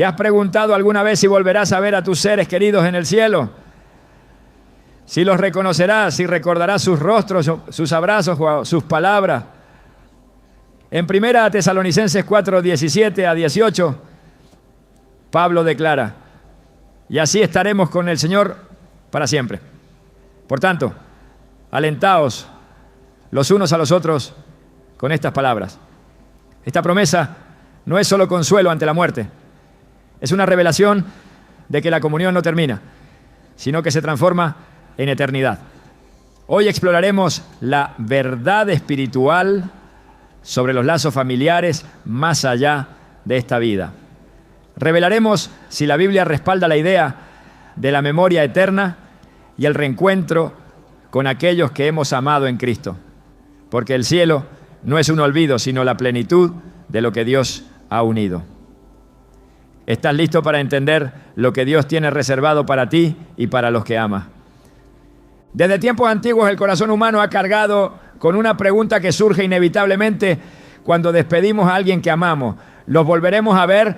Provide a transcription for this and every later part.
¿Te has preguntado alguna vez si volverás a ver a tus seres queridos en el cielo? Si los reconocerás, si recordarás sus rostros, sus abrazos o sus palabras. En 1 Tesalonicenses 4, 17 a 18, Pablo declara: y así estaremos con el Señor para siempre. Por tanto, alentaos los unos a los otros con estas palabras. Esta promesa no es solo consuelo ante la muerte, es una revelación de que la comunión no termina, sino que se transforma en eternidad. Hoy exploraremos la verdad espiritual sobre los lazos familiares más allá de esta vida. Revelaremos si la Biblia respalda la idea de la memoria eterna y el reencuentro con aquellos que hemos amado en Cristo, porque el cielo no es un olvido, sino la plenitud de lo que Dios ha unido. ¿Estás listo para entender lo que Dios tiene reservado para ti y para los que amas? Desde tiempos antiguos el corazón humano ha cargado con una pregunta que surge inevitablemente cuando despedimos a alguien que amamos. ¿Los volveremos a ver?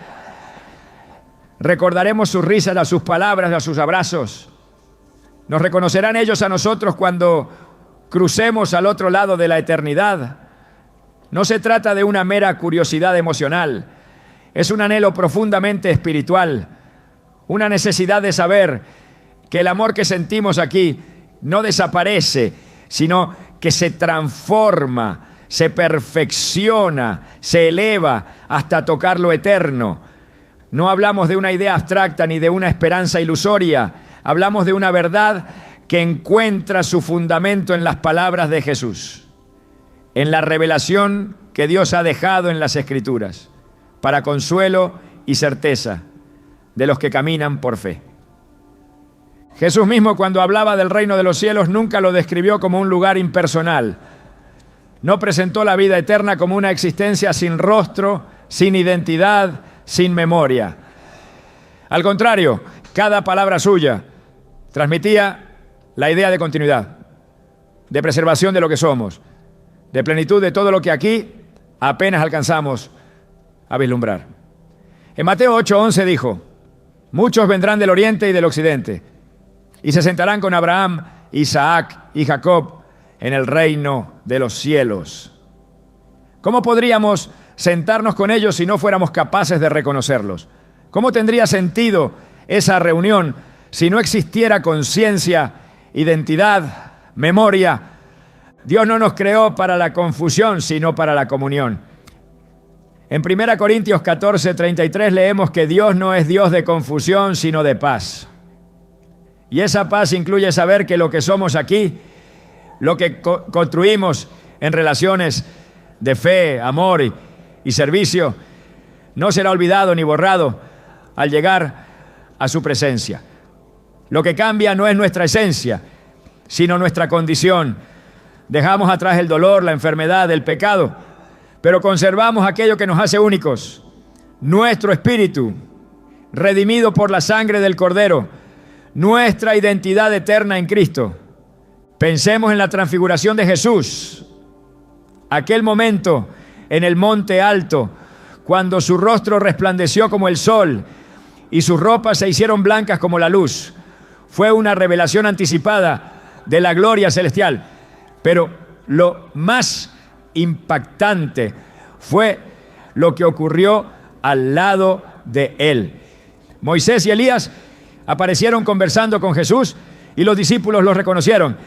¿Recordaremos sus risas, a sus palabras, a sus abrazos? ¿Nos reconocerán ellos a nosotros cuando crucemos al otro lado de la eternidad? No se trata de una mera curiosidad emocional. Es un anhelo profundamente espiritual, una necesidad de saber que el amor que sentimos aquí no desaparece, sino que se transforma, se perfecciona, se eleva hasta tocar lo eterno. No hablamos de una idea abstracta ni de una esperanza ilusoria, hablamos de una verdad que encuentra su fundamento en las palabras de Jesús, en la revelación que Dios ha dejado en las Escrituras, para consuelo y certeza de los que caminan por fe. Jesús mismo, cuando hablaba del reino de los cielos, nunca lo describió como un lugar impersonal. No presentó la vida eterna como una existencia sin rostro, sin identidad, sin memoria. Al contrario, cada palabra suya transmitía la idea de continuidad, de preservación de lo que somos, de plenitud de todo lo que aquí apenas alcanzamos a vislumbrar. En Mateo 8:11 dijo: muchos vendrán del oriente y del occidente, y se sentarán con Abraham, Isaac y Jacob en el reino de los cielos. ¿Cómo podríamos sentarnos con ellos si no fuéramos capaces de reconocerlos? ¿Cómo tendría sentido esa reunión si no existiera conciencia, identidad, memoria? Dios no nos creó para la confusión, sino para la comunión. En 1 Corintios 14:33 leemos que Dios no es Dios de confusión, sino de paz. Y esa paz incluye saber que lo que somos aquí, lo que construimos en relaciones de fe, amor y servicio, no será olvidado ni borrado al llegar a su presencia. Lo que cambia no es nuestra esencia, sino nuestra condición. Dejamos atrás el dolor, la enfermedad, el pecado, pero conservamos aquello que nos hace únicos, nuestro espíritu, redimido por la sangre del Cordero, nuestra identidad eterna en Cristo. Pensemos en la transfiguración de Jesús, aquel momento en el monte alto, cuando su rostro resplandeció como el sol y sus ropas se hicieron blancas como la luz. Fue una revelación anticipada de la gloria celestial. Pero lo más impactante fue lo que ocurrió al lado de él. Moisés y Elías aparecieron conversando con Jesús y los discípulos los reconocieron.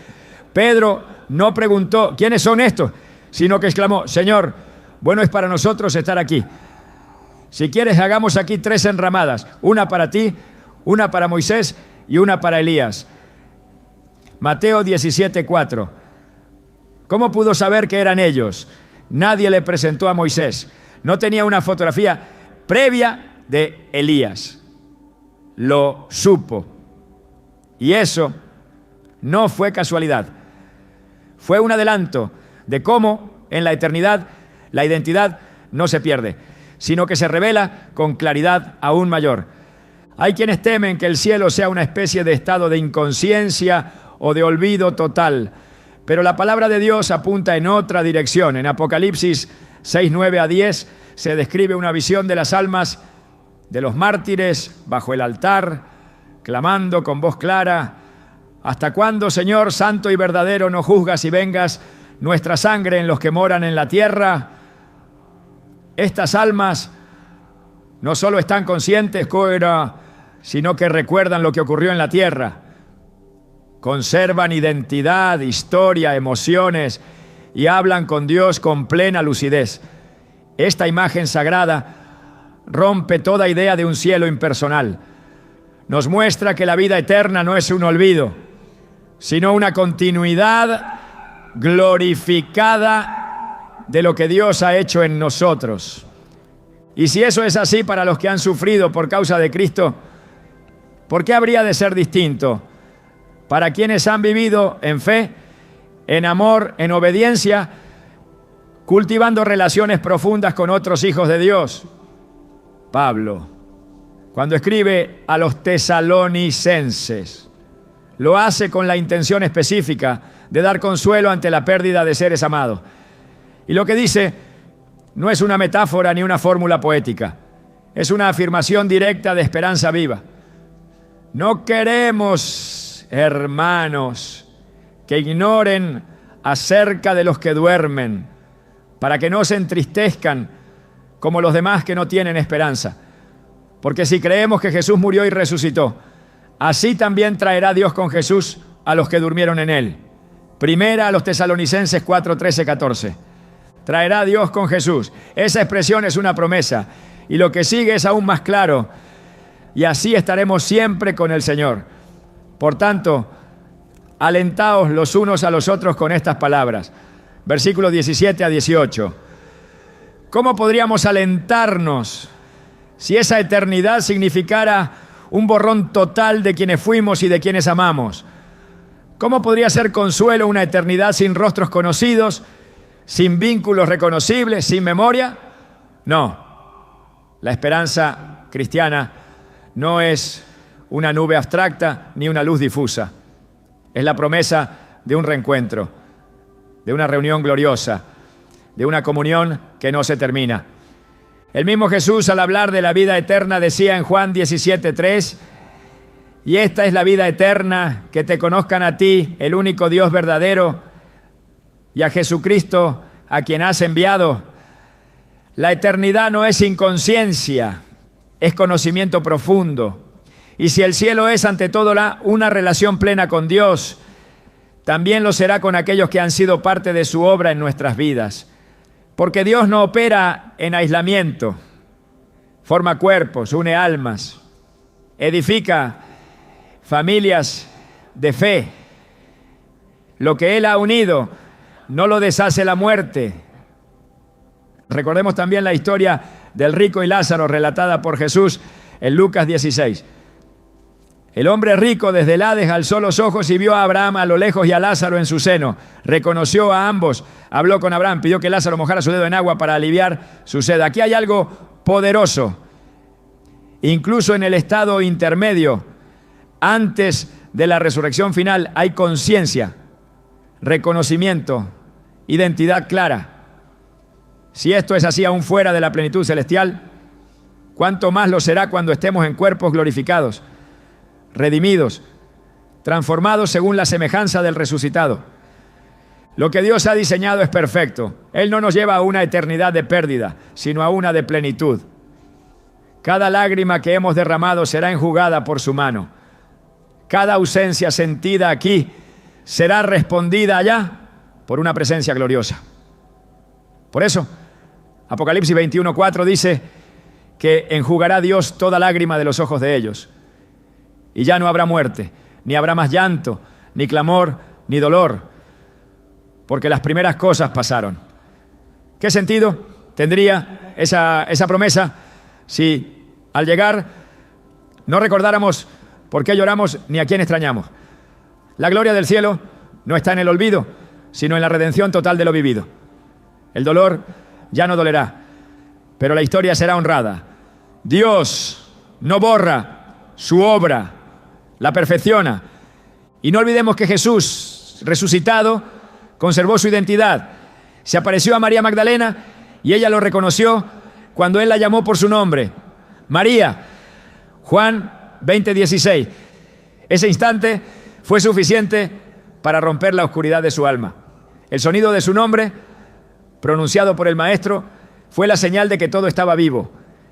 Pedro no preguntó ¿quiénes son estos?, sino que exclamó: Señor, bueno es para nosotros estar aquí. Si quieres, hagamos aquí 3 enramadas, una para ti, una para Moisés y una para Elías. Mateo 17:4. ¿Cómo pudo saber que eran ellos? Nadie le presentó a Moisés. No tenía una fotografía previa de Elías. Lo supo. Y eso no fue casualidad. Fue un adelanto de cómo en la eternidad la identidad no se pierde, sino que se revela con claridad aún mayor. Hay quienes temen que el cielo sea una especie de estado de inconsciencia o de olvido total, pero la palabra de Dios apunta en otra dirección. En Apocalipsis 6:9 a 10 se describe una visión de las almas de los mártires bajo el altar, clamando con voz clara: ¿hasta cuándo, Señor, santo y verdadero, no juzgas y vengas nuestra sangre en los que moran en la tierra? Estas almas no solo están conscientes, sino que recuerdan lo que ocurrió en la tierra. Conservan identidad, historia, emociones y hablan con Dios con plena lucidez. Esta imagen sagrada rompe toda idea de un cielo impersonal. Nos muestra que la vida eterna no es un olvido, sino una continuidad glorificada de lo que Dios ha hecho en nosotros. Y si eso es así para los que han sufrido por causa de Cristo, ¿por qué habría de ser distinto para quienes han vivido en fe, en amor, en obediencia, cultivando relaciones profundas con otros hijos de Dios? Pablo, cuando escribe a los tesalonicenses, lo hace con la intención específica de dar consuelo ante la pérdida de seres amados. Y lo que dice no es una metáfora ni una fórmula poética, es una afirmación directa de esperanza viva. No queremos, hermanos, que ignoren acerca de los que duermen, para que no se entristezcan como los demás que no tienen esperanza. Porque si creemos que Jesús murió y resucitó, así también traerá Dios con Jesús a los que durmieron en él. Primera a los Tesalonicenses 4, 13, 14. Traerá Dios con Jesús. Esa expresión es una promesa. Y lo que sigue es aún más claro. Y así estaremos siempre con el Señor. Por tanto, alentaos los unos a los otros con estas palabras. Versículos 17 a 18. ¿Cómo podríamos alentarnos si esa eternidad significara un borrón total de quienes fuimos y de quienes amamos? ¿Cómo podría ser consuelo una eternidad sin rostros conocidos, sin vínculos reconocibles, sin memoria? No. La esperanza cristiana no es una nube abstracta ni una luz difusa. Es la promesa de un reencuentro, de una reunión gloriosa, de una comunión que no se termina. El mismo Jesús, al hablar de la vida eterna, decía en Juan 17:3: y esta es la vida eterna, que te conozcan a ti, el único Dios verdadero, y a Jesucristo, a quien has enviado. La eternidad no es inconsciencia, es conocimiento profundo. Y si el cielo es ante todo una relación plena con Dios, también lo será con aquellos que han sido parte de su obra en nuestras vidas. Porque Dios no opera en aislamiento, forma cuerpos, une almas, edifica familias de fe. Lo que Él ha unido no lo deshace la muerte. Recordemos también la historia del rico y Lázaro relatada por Jesús en Lucas 16. El hombre rico desde el Hades alzó los ojos y vio a Abraham a lo lejos y a Lázaro en su seno. Reconoció a ambos, habló con Abraham, pidió que Lázaro mojara su dedo en agua para aliviar su sed. Aquí hay algo poderoso. Incluso en el estado intermedio, antes de la resurrección final, hay conciencia, reconocimiento, identidad clara. Si esto es así aún fuera de la plenitud celestial, ¿cuánto más lo será cuando estemos en cuerpos glorificados, redimidos, transformados según la semejanza del resucitado? Lo que Dios ha diseñado es perfecto. Él no nos lleva a una eternidad de pérdida, sino a una de plenitud. Cada lágrima que hemos derramado será enjugada por su mano. Cada ausencia sentida aquí será respondida allá por una presencia gloriosa. Por eso, Apocalipsis 21:4 dice que enjugará Dios toda lágrima de los ojos de ellos. Y ya no habrá muerte, ni habrá más llanto, ni clamor, ni dolor, porque las primeras cosas pasaron. ¿Qué sentido tendría esa promesa si al llegar no recordáramos por qué lloramos ni a quién extrañamos? La gloria del cielo no está en el olvido, sino en la redención total de lo vivido. El dolor ya no dolerá, pero la historia será honrada. Dios no borra su obra, la perfecciona. Y no olvidemos que Jesús, resucitado, conservó su identidad. Se apareció a María Magdalena y ella lo reconoció cuando Él la llamó por su nombre. María, Juan 20:16. Ese instante fue suficiente para romper la oscuridad de su alma. El sonido de su nombre, pronunciado por el Maestro, fue la señal de que todo estaba vivo,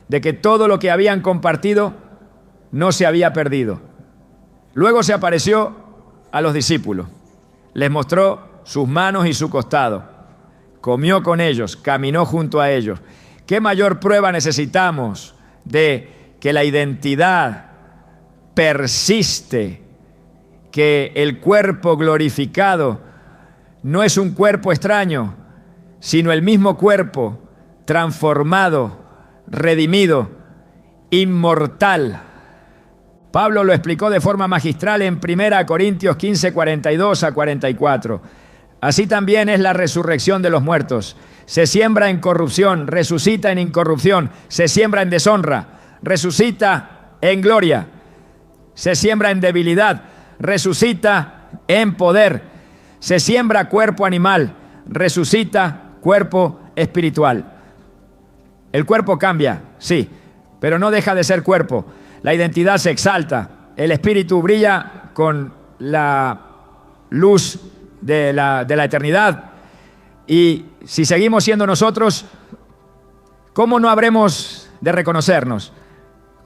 de que todo lo que habían compartido no se había perdido. Luego se apareció a los discípulos, les mostró sus manos y su costado, comió con ellos, caminó junto a ellos. ¿Qué mayor prueba necesitamos de que la identidad persiste, que el cuerpo glorificado no es un cuerpo extraño, sino el mismo cuerpo transformado, redimido, inmortal? Pablo lo explicó de forma magistral en 1 Corintios 15, 42 a 44. Así también es la resurrección de los muertos. Se siembra en corrupción, resucita en incorrupción. Se siembra en deshonra, resucita en gloria. Se siembra en debilidad, resucita en poder. Se siembra cuerpo animal, resucita cuerpo espiritual. El cuerpo cambia, sí, pero no deja de ser cuerpo. La identidad se exalta, el espíritu brilla con la luz de la eternidad. Y si seguimos siendo nosotros, ¿cómo no habremos de reconocernos?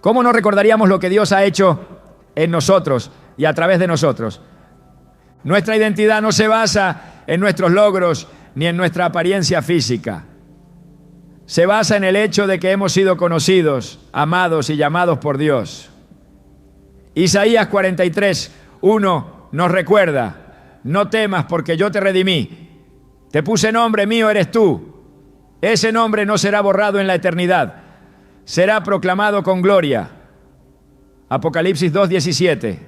¿Cómo no recordaríamos lo que Dios ha hecho en nosotros y a través de nosotros? Nuestra identidad no se basa en nuestros logros ni en nuestra apariencia física. Se basa en el hecho de que hemos sido conocidos, amados y llamados por Dios. Isaías 43:1 nos recuerda: no temas porque yo te redimí. Te puse nombre, mío eres tú. Ese nombre no será borrado en la eternidad. Será proclamado con gloria. Apocalipsis 2:17.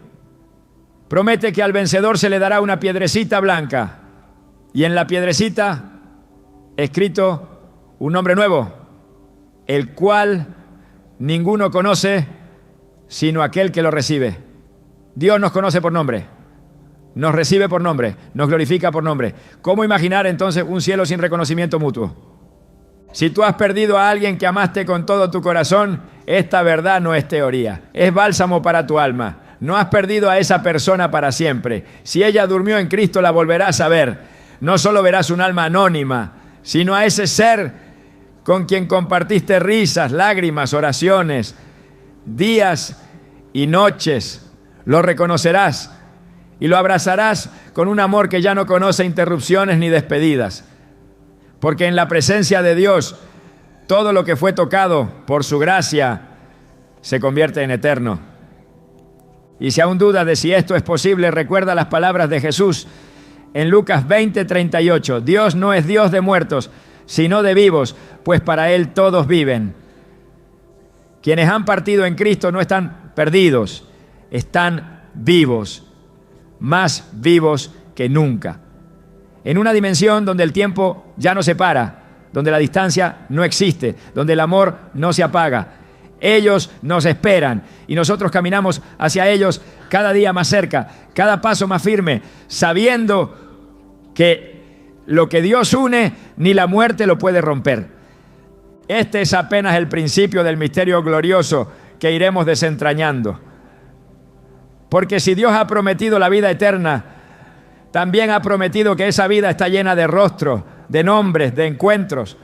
Promete que al vencedor se le dará una piedrecita blanca y en la piedrecita escrito un nombre nuevo, el cual ninguno conoce sino aquel que lo recibe. Dios nos conoce por nombre, nos recibe por nombre, nos glorifica por nombre. ¿Cómo imaginar entonces un cielo sin reconocimiento mutuo? Si tú has perdido a alguien que amaste con todo tu corazón, esta verdad no es teoría, es bálsamo para tu alma. No has perdido a esa persona para siempre. Si ella durmió en Cristo, la volverás a ver. No solo verás un alma anónima, sino a ese ser con quien compartiste risas, lágrimas, oraciones, días y noches. Lo reconocerás y lo abrazarás con un amor que ya no conoce interrupciones ni despedidas. Porque en la presencia de Dios, todo lo que fue tocado por su gracia se convierte en eterno. Y si aún dudas de si esto es posible, recuerda las palabras de Jesús en Lucas 20:38. Dios no es Dios de muertos, sino de vivos, pues para Él todos viven. Quienes han partido en Cristo no están perdidos, están vivos, más vivos que nunca. En una dimensión donde el tiempo ya no se para, donde la distancia no existe, donde el amor no se apaga. Ellos nos esperan y nosotros caminamos hacia ellos cada día más cerca, cada paso más firme, sabiendo que lo que Dios une, ni la muerte lo puede romper. Este es apenas el principio del misterio glorioso que iremos desentrañando. Porque si Dios ha prometido la vida eterna, también ha prometido que esa vida está llena de rostros, de nombres, de encuentros.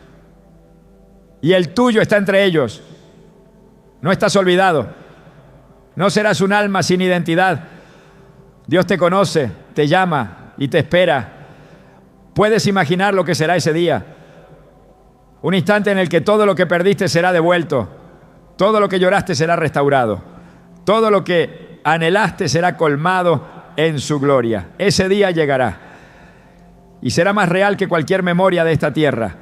Y el tuyo está entre ellos. No estás olvidado. No serás un alma sin identidad. Dios te conoce, te llama y te espera. Puedes imaginar lo que será ese día. Un instante en el que todo lo que perdiste será devuelto. Todo lo que lloraste será restaurado. Todo lo que anhelaste será colmado en su gloria. Ese día llegará. Y será más real que cualquier memoria de esta tierra.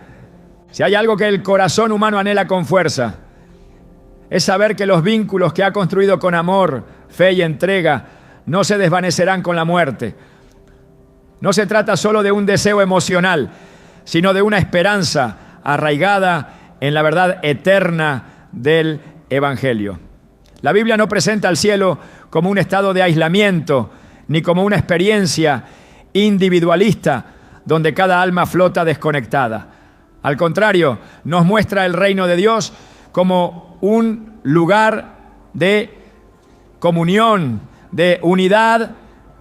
Si hay algo que el corazón humano anhela con fuerza, es saber que los vínculos que ha construido con amor, fe y entrega no se desvanecerán con la muerte. No se trata solo de un deseo emocional, sino de una esperanza arraigada en la verdad eterna del Evangelio. La Biblia no presenta al cielo como un estado de aislamiento, ni como una experiencia individualista donde cada alma flota desconectada. Al contrario, nos muestra el reino de Dios como un lugar de comunión, de unidad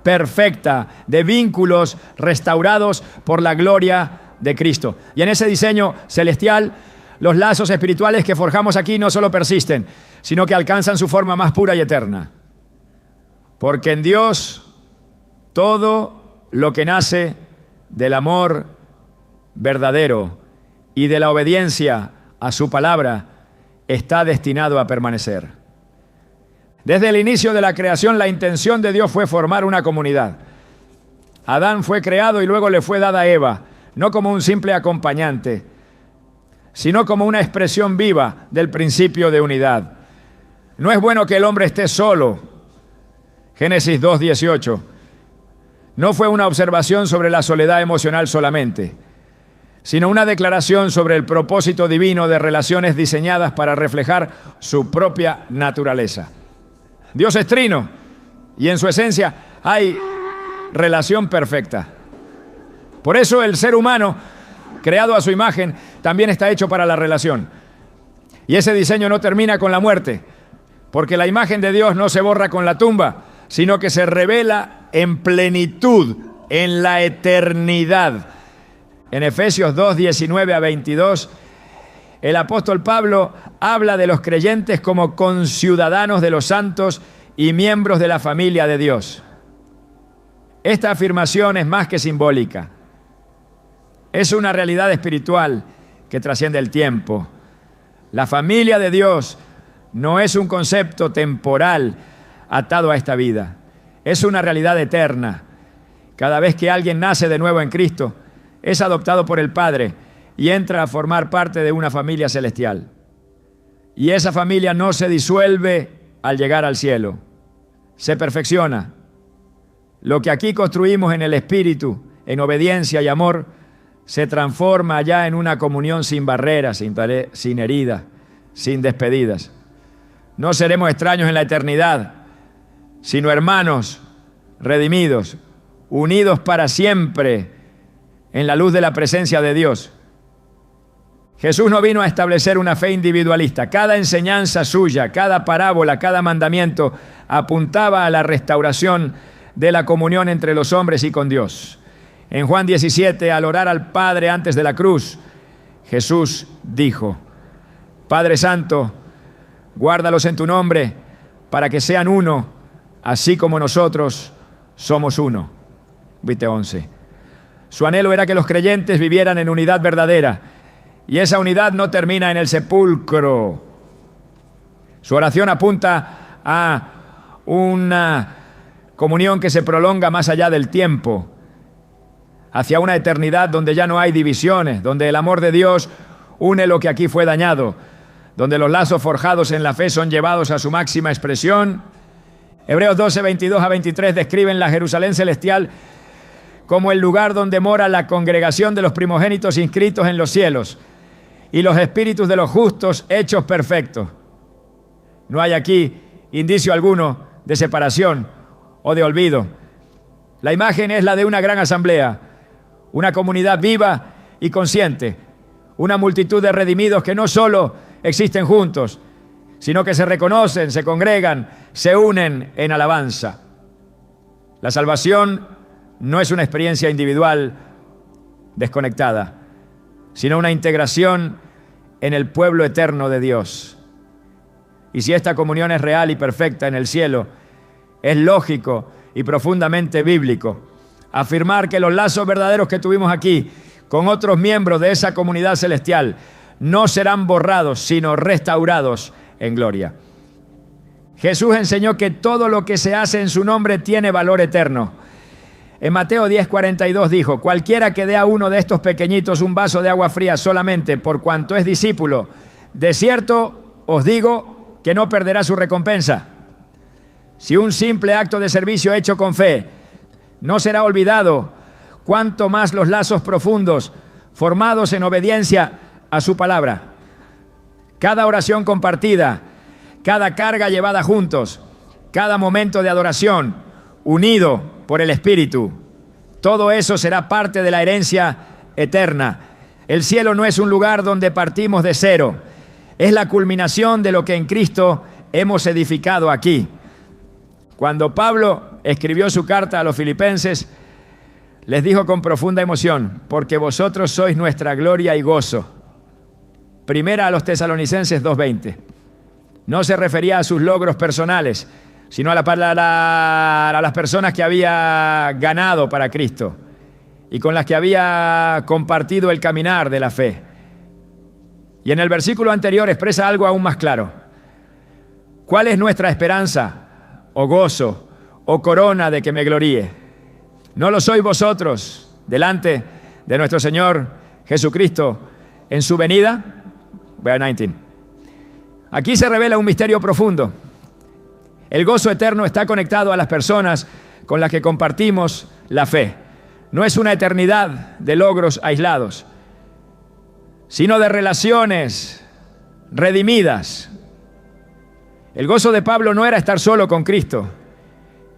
perfecta, de vínculos restaurados por la gloria de Cristo. Y en ese diseño celestial, los lazos espirituales que forjamos aquí no solo persisten, sino que alcanzan su forma más pura y eterna. Porque en Dios todo lo que nace del amor verdadero y de la obediencia a su palabra está destinado a permanecer. Desde el inicio de la creación, la intención de Dios fue formar una comunidad. Adán fue creado y luego le fue dada a Eva, no como un simple acompañante, sino como una expresión viva del principio de unidad. No es bueno que el hombre esté solo. Génesis 2:18. No fue una observación sobre la soledad emocional solamente, sino una declaración sobre el propósito divino de relaciones diseñadas para reflejar su propia naturaleza. Dios es trino y en su esencia hay relación perfecta. Por eso el ser humano, creado a su imagen, también está hecho para la relación. Y ese diseño no termina con la muerte, porque la imagen de Dios no se borra con la tumba, sino que se revela en plenitud, en la eternidad. En Efesios 2:19-22, el apóstol Pablo habla de los creyentes como conciudadanos de los santos y miembros de la familia de Dios. Esta afirmación es más que simbólica. Es una realidad espiritual que trasciende el tiempo. La familia de Dios no es un concepto temporal atado a esta vida. Es una realidad eterna. Cada vez que alguien nace de nuevo en Cristo, es adoptado por el Padre y entra a formar parte de una familia celestial. Y esa familia no se disuelve al llegar al cielo. Se perfecciona. Lo que aquí construimos en el Espíritu, en obediencia y amor, se transforma allá en una comunión sin barreras, sin heridas, sin despedidas. No seremos extraños en la eternidad, sino hermanos redimidos, unidos para siempre en la luz de la presencia de Dios. Jesús no vino a establecer una fe individualista. Cada enseñanza suya, cada parábola, cada mandamiento apuntaba a la restauración de la comunión entre los hombres y con Dios. En Juan 17, al orar al Padre antes de la cruz, Jesús dijo: Padre Santo, guárdalos en tu nombre para que sean uno, así como nosotros somos uno. Vite 11. Su anhelo era que los creyentes vivieran en unidad verdadera, y esa unidad no termina en el sepulcro. Su oración apunta a una comunión que se prolonga más allá del tiempo, hacia una eternidad donde ya no hay divisiones, donde el amor de Dios une lo que aquí fue dañado, donde los lazos forjados en la fe son llevados a su máxima expresión. Hebreos 12:22-23 describen la Jerusalén celestial como el lugar donde mora la congregación de los primogénitos inscritos en los cielos y los espíritus de los justos hechos perfectos. No hay aquí indicio alguno de separación o de olvido. La imagen es la de una gran asamblea, una comunidad viva y consciente, una multitud de redimidos que no solo existen juntos, sino que se reconocen, se congregan, se unen en alabanza. La salvación no es una experiencia individual desconectada, sino una integración en el pueblo eterno de Dios. Y si esta comunión es real y perfecta en el cielo, es lógico y profundamente bíblico afirmar que los lazos verdaderos que tuvimos aquí con otros miembros de esa comunidad celestial no serán borrados, sino restaurados en gloria. Jesús enseñó que todo lo que se hace en su nombre tiene valor eterno. En Mateo 10:42 dijo: cualquiera que dé a uno de estos pequeñitos un vaso de agua fría solamente por cuanto es discípulo, de cierto os digo que no perderá su recompensa. Si un simple acto de servicio hecho con fe no será olvidado, cuanto más los lazos profundos formados en obediencia a su palabra. Cada oración compartida, cada carga llevada juntos, cada momento de adoración unido por el Espíritu, todo eso será parte de la herencia eterna. El cielo no es un lugar donde partimos de cero. Es la culminación de lo que en Cristo hemos edificado aquí. Cuando Pablo escribió su carta a los filipenses, les dijo con profunda emoción: porque vosotros sois nuestra gloria y gozo. Primera a los Tesalonicenses 2:20. No se refería a sus logros personales, sino a las personas que había ganado para Cristo y con las que había compartido el caminar de la fe. Y en el versículo anterior expresa algo aún más claro. ¿Cuál es nuestra esperanza, o gozo, o corona de que me gloríe? ¿No lo sois vosotros delante de nuestro Señor Jesucristo en su venida? Verse 19. Aquí se revela un misterio profundo. El gozo eterno está conectado a las personas con las que compartimos la fe. No es una eternidad de logros aislados, sino de relaciones redimidas. El gozo de Pablo no era estar solo con Cristo,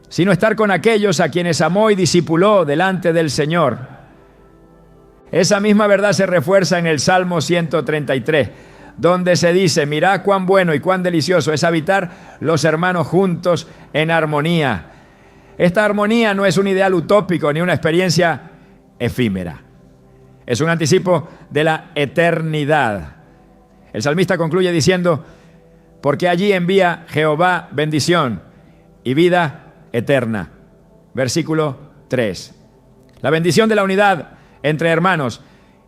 sino estar con aquellos a quienes amó y discipuló delante del Señor. Esa misma verdad se refuerza en el Salmo 133, donde se dice: mirad cuán bueno y cuán delicioso es habitar los hermanos juntos en armonía. Esta armonía no es un ideal utópico ni una experiencia efímera. Es un anticipo de la eternidad. El salmista concluye diciendo: porque allí envía Jehová bendición y vida eterna. Versículo 3. La bendición de la unidad entre hermanos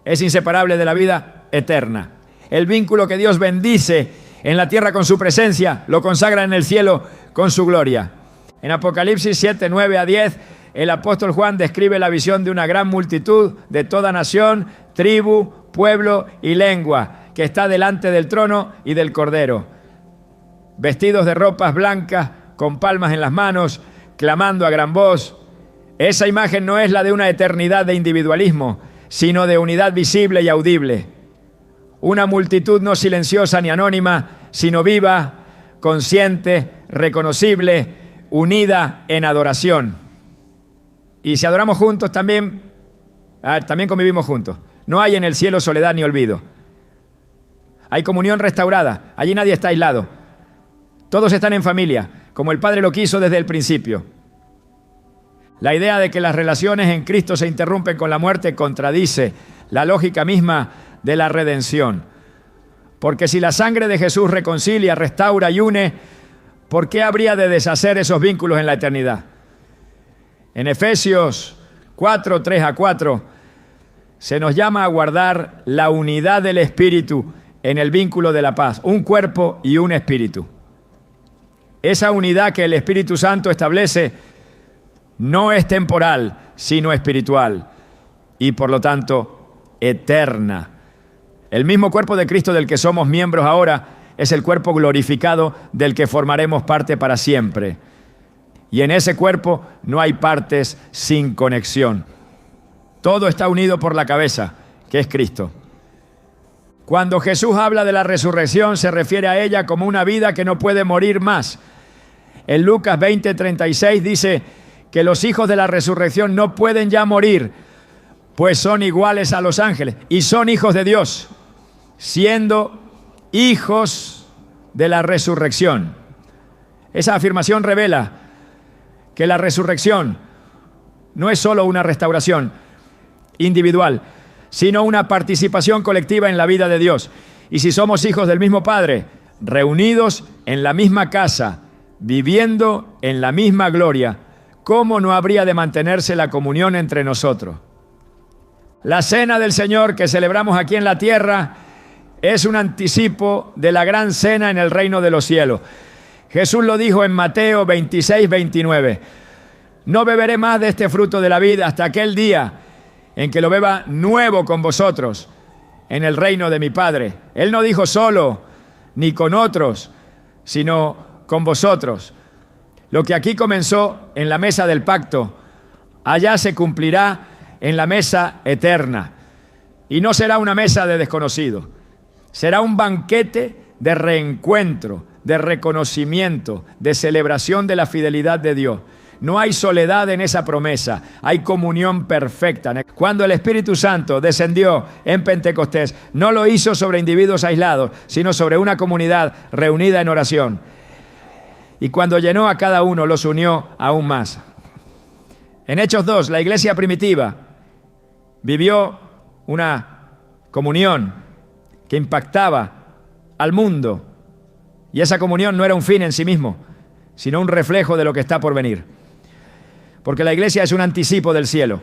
es inseparable de la vida eterna. El vínculo que Dios bendice en la tierra con su presencia, lo consagra en el cielo con su gloria. En Apocalipsis 7, 9 a 10, el apóstol Juan describe la visión de una gran multitud de toda nación, tribu, pueblo y lengua, que está delante del trono y del Cordero, vestidos de ropas blancas, con palmas en las manos, clamando a gran voz. Esa imagen no es la de una eternidad de individualismo, sino de unidad visible y audible. Una multitud no silenciosa ni anónima, sino viva, consciente, reconocible, unida en adoración. Y si adoramos juntos, también convivimos juntos. No hay en el cielo soledad ni olvido. Hay comunión restaurada. Allí nadie está aislado. Todos están en familia, como el Padre lo quiso desde el principio. La idea de que las relaciones en Cristo se interrumpen con la muerte contradice la lógica misma de la redención. Porque si la sangre de Jesús reconcilia, restaura y une, ¿por qué habría de deshacer esos vínculos en la eternidad? En Efesios 4, 3 a 4, se nos llama a guardar la unidad del Espíritu en el vínculo de la paz, un cuerpo y un espíritu. Esa unidad que el Espíritu Santo establece no es temporal, sino espiritual y por lo tanto eterna. El mismo cuerpo de Cristo del que somos miembros ahora es el cuerpo glorificado del que formaremos parte para siempre. Y en ese cuerpo no hay partes sin conexión. Todo está unido por la cabeza, que es Cristo. Cuando Jesús habla de la resurrección, se refiere a ella como una vida que no puede morir más. En Lucas 20:36 dice que los hijos de la resurrección no pueden ya morir, pues son iguales a los ángeles y son hijos de Dios, siendo hijos de la resurrección. Esa afirmación revela que la resurrección no es solo una restauración individual, sino una participación colectiva en la vida de Dios. Y si somos hijos del mismo Padre, reunidos en la misma casa, viviendo en la misma gloria, ¿cómo no habría de mantenerse la comunión entre nosotros? La cena del Señor que celebramos aquí en la tierra es un anticipo de la gran cena en el reino de los cielos. Jesús lo dijo en Mateo 26, 29. No beberé más de este fruto de la vid hasta aquel día en que lo beba nuevo con vosotros en el reino de mi Padre. Él no dijo solo, ni con otros, sino con vosotros. Lo que aquí comenzó en la mesa del pacto, allá se cumplirá en la mesa eterna. Y no será una mesa de desconocidos. Será un banquete de reencuentro, de reconocimiento, de celebración de la fidelidad de Dios. No hay soledad en esa promesa, hay comunión perfecta. Cuando el Espíritu Santo descendió en Pentecostés, no lo hizo sobre individuos aislados, sino sobre una comunidad reunida en oración. Y cuando llenó a cada uno, los unió aún más. En Hechos 2, la iglesia primitiva vivió una comunión que impactaba al mundo. Y esa comunión no era un fin en sí mismo, sino un reflejo de lo que está por venir. Porque la iglesia es un anticipo del cielo.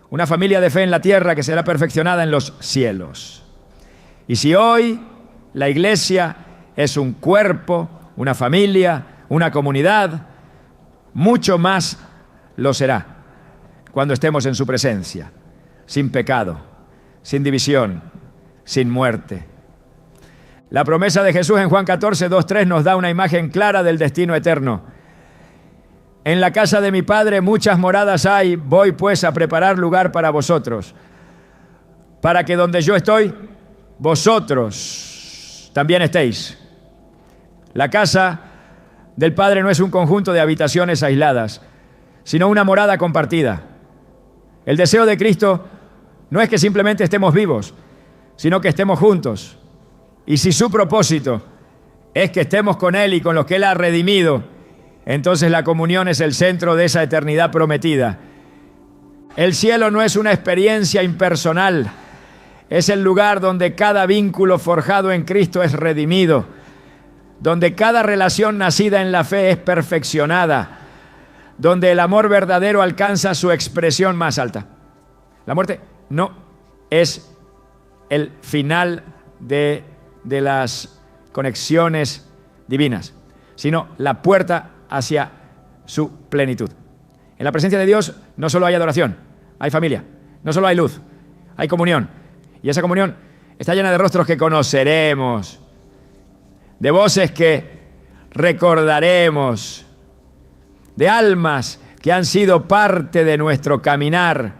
Una familia de fe en la tierra que será perfeccionada en los cielos. Y si hoy la iglesia es un cuerpo, una familia, una comunidad, mucho más lo será cuando estemos en su presencia, sin pecado, sin división, sin muerte. La promesa de Jesús en Juan 14, 2-3 nos da una imagen clara del destino eterno. En la casa de mi Padre muchas moradas hay, voy pues a preparar lugar para vosotros, para que donde yo estoy, vosotros también estéis. La casa del Padre no es un conjunto de habitaciones aisladas, sino una morada compartida. El deseo de Cristo no es que simplemente estemos vivos, sino que estemos juntos. Y si su propósito es que estemos con Él y con los que Él ha redimido, entonces la comunión es el centro de esa eternidad prometida. El cielo no es una experiencia impersonal, es el lugar donde cada vínculo forjado en Cristo es redimido, donde cada relación nacida en la fe es perfeccionada, donde el amor verdadero alcanza su expresión más alta. La muerte no es el final de las conexiones divinas, sino la puerta hacia su plenitud. En la presencia de Dios no solo hay adoración, hay familia, no solo hay luz, hay comunión. Y esa comunión está llena de rostros que conoceremos, de voces que recordaremos, de almas que han sido parte de nuestro caminar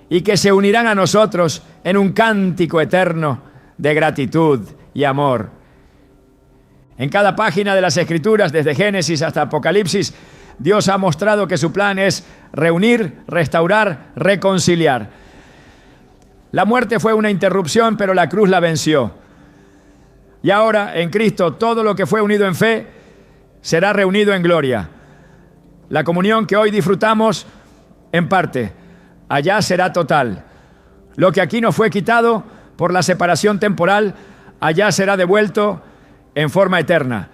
y que se unirán a nosotros en un cántico eterno de gratitud y amor. En cada página de las Escrituras, desde Génesis hasta Apocalipsis, Dios ha mostrado que su plan es reunir, restaurar, reconciliar. La muerte fue una interrupción, pero la cruz la venció. Y ahora, en Cristo, todo lo que fue unido en fe será reunido en gloria. La comunión que hoy disfrutamos, en parte, allá será total. Lo que aquí nos fue quitado por la separación temporal, allá será devuelto en forma eterna.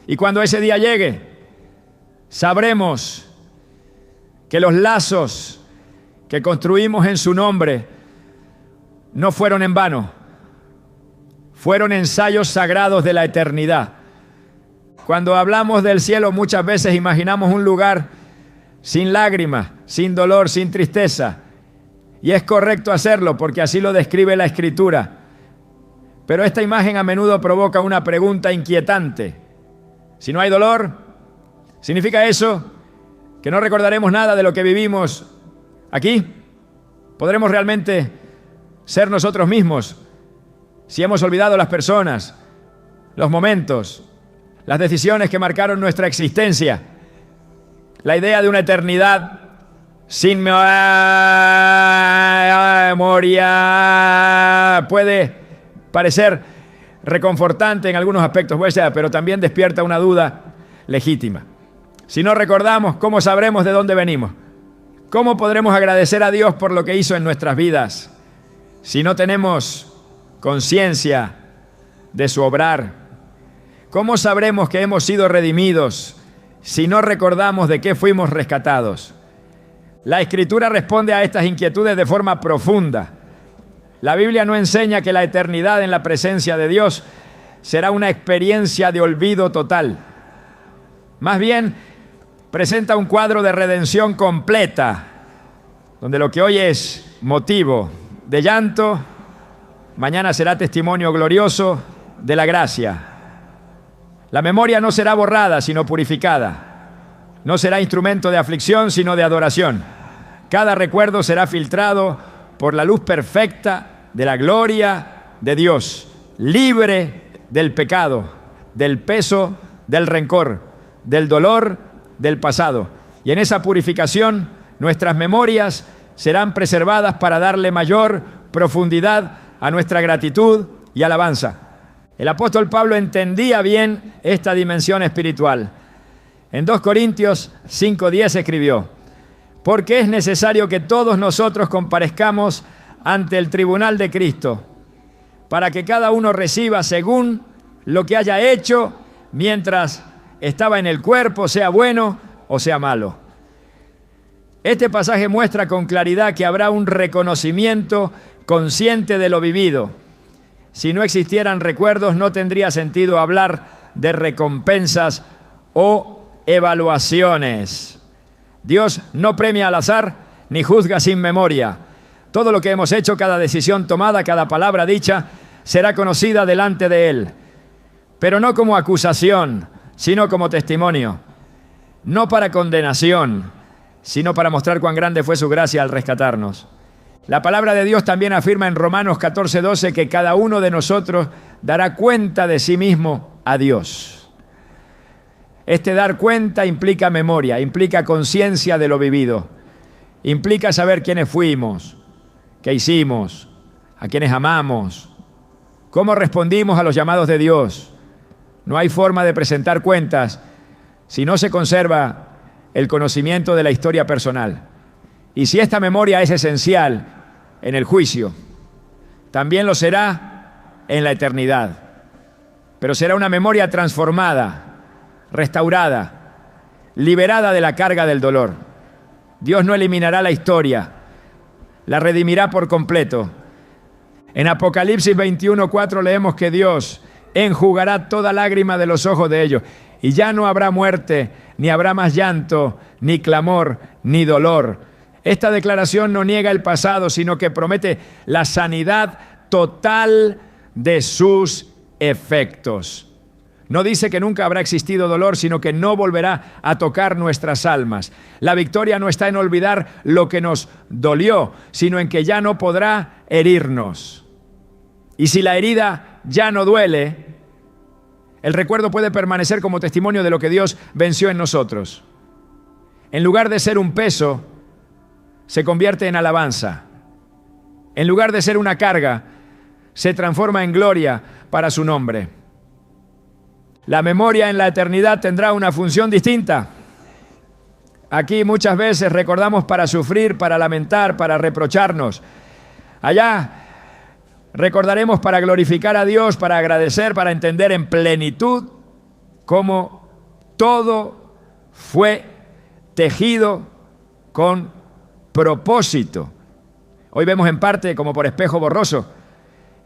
Y cuando ese día llegue, sabremos que los lazos que construimos en su nombre no fueron en vano, fueron ensayos sagrados de la eternidad. Cuando hablamos del cielo, muchas veces imaginamos un lugar sin lágrimas, sin dolor, sin tristeza. Y es correcto hacerlo porque así lo describe la Escritura. Pero esta imagen a menudo provoca una pregunta inquietante. Si no hay dolor, ¿significa eso que no recordaremos nada de lo que vivimos aquí? ¿Podremos realmente ser nosotros mismos si hemos olvidado las personas, los momentos, las decisiones que marcaron nuestra existencia? La idea de una eternidad sin memoria puede parecer reconfortante en algunos aspectos, pero también despierta una duda legítima. Si no recordamos, ¿cómo sabremos de dónde venimos? ¿Cómo podremos agradecer a Dios por lo que hizo en nuestras vidas si no tenemos conciencia de su obrar? ¿Cómo sabremos que hemos sido redimidos si no recordamos de qué fuimos rescatados? La Escritura responde a estas inquietudes de forma profunda. La Biblia no enseña que la eternidad en la presencia de Dios será una experiencia de olvido total. Más bien, presenta un cuadro de redención completa, donde lo que hoy es motivo de llanto, mañana será testimonio glorioso de la gracia. La memoria no será borrada, sino purificada. No será instrumento de aflicción, sino de adoración. Cada recuerdo será filtrado por la luz perfecta de la gloria de Dios, libre del pecado, del peso, del rencor, del dolor, del pasado. Y en esa purificación, nuestras memorias serán preservadas para darle mayor profundidad a nuestra gratitud y alabanza. El apóstol Pablo entendía bien esta dimensión espiritual. En 2 Corintios 5:10 escribió: porque es necesario que todos nosotros comparezcamos ante el tribunal de Cristo, para que cada uno reciba según lo que haya hecho mientras estaba en el cuerpo, sea bueno o sea malo. Este pasaje muestra con claridad que habrá un reconocimiento consciente de lo vivido. Si no existieran recuerdos, no tendría sentido hablar de recompensas o evaluaciones. Dios no premia al azar ni juzga sin memoria. Todo lo que hemos hecho, cada decisión tomada, cada palabra dicha, será conocida delante de Él. Pero no como acusación, sino como testimonio. No para condenación, sino para mostrar cuán grande fue su gracia al rescatarnos. La palabra de Dios también afirma en Romanos 14:12 que cada uno de nosotros dará cuenta de sí mismo a Dios. Este dar cuenta implica memoria, implica conciencia de lo vivido, implica saber quiénes fuimos, qué hicimos, a quiénes amamos, cómo respondimos a los llamados de Dios. No hay forma de presentar cuentas si no se conserva el conocimiento de la historia personal. Y si esta memoria es esencial en el juicio, también lo será en la eternidad. Pero será una memoria transformada, restaurada, liberada de la carga del dolor. Dios no eliminará la historia, la redimirá por completo. En Apocalipsis 21:4 leemos que Dios enjugará toda lágrima de los ojos de ellos, y ya no habrá muerte, ni habrá más llanto, ni clamor, ni dolor. Esta declaración no niega el pasado, sino que promete la sanidad total de sus efectos. No dice que nunca habrá existido dolor, sino que no volverá a tocar nuestras almas. La victoria no está en olvidar lo que nos dolió, sino en que ya no podrá herirnos. Y si la herida ya no duele, el recuerdo puede permanecer como testimonio de lo que Dios venció en nosotros. En lugar de ser un peso, se convierte en alabanza. En lugar de ser una carga, se transforma en gloria para su nombre. La memoria en la eternidad tendrá una función distinta. Aquí muchas veces recordamos para sufrir, para lamentar, para reprocharnos. Allá recordaremos para glorificar a Dios, para agradecer, para entender en plenitud cómo todo fue tejido con propósito. Hoy vemos en parte como por espejo borroso.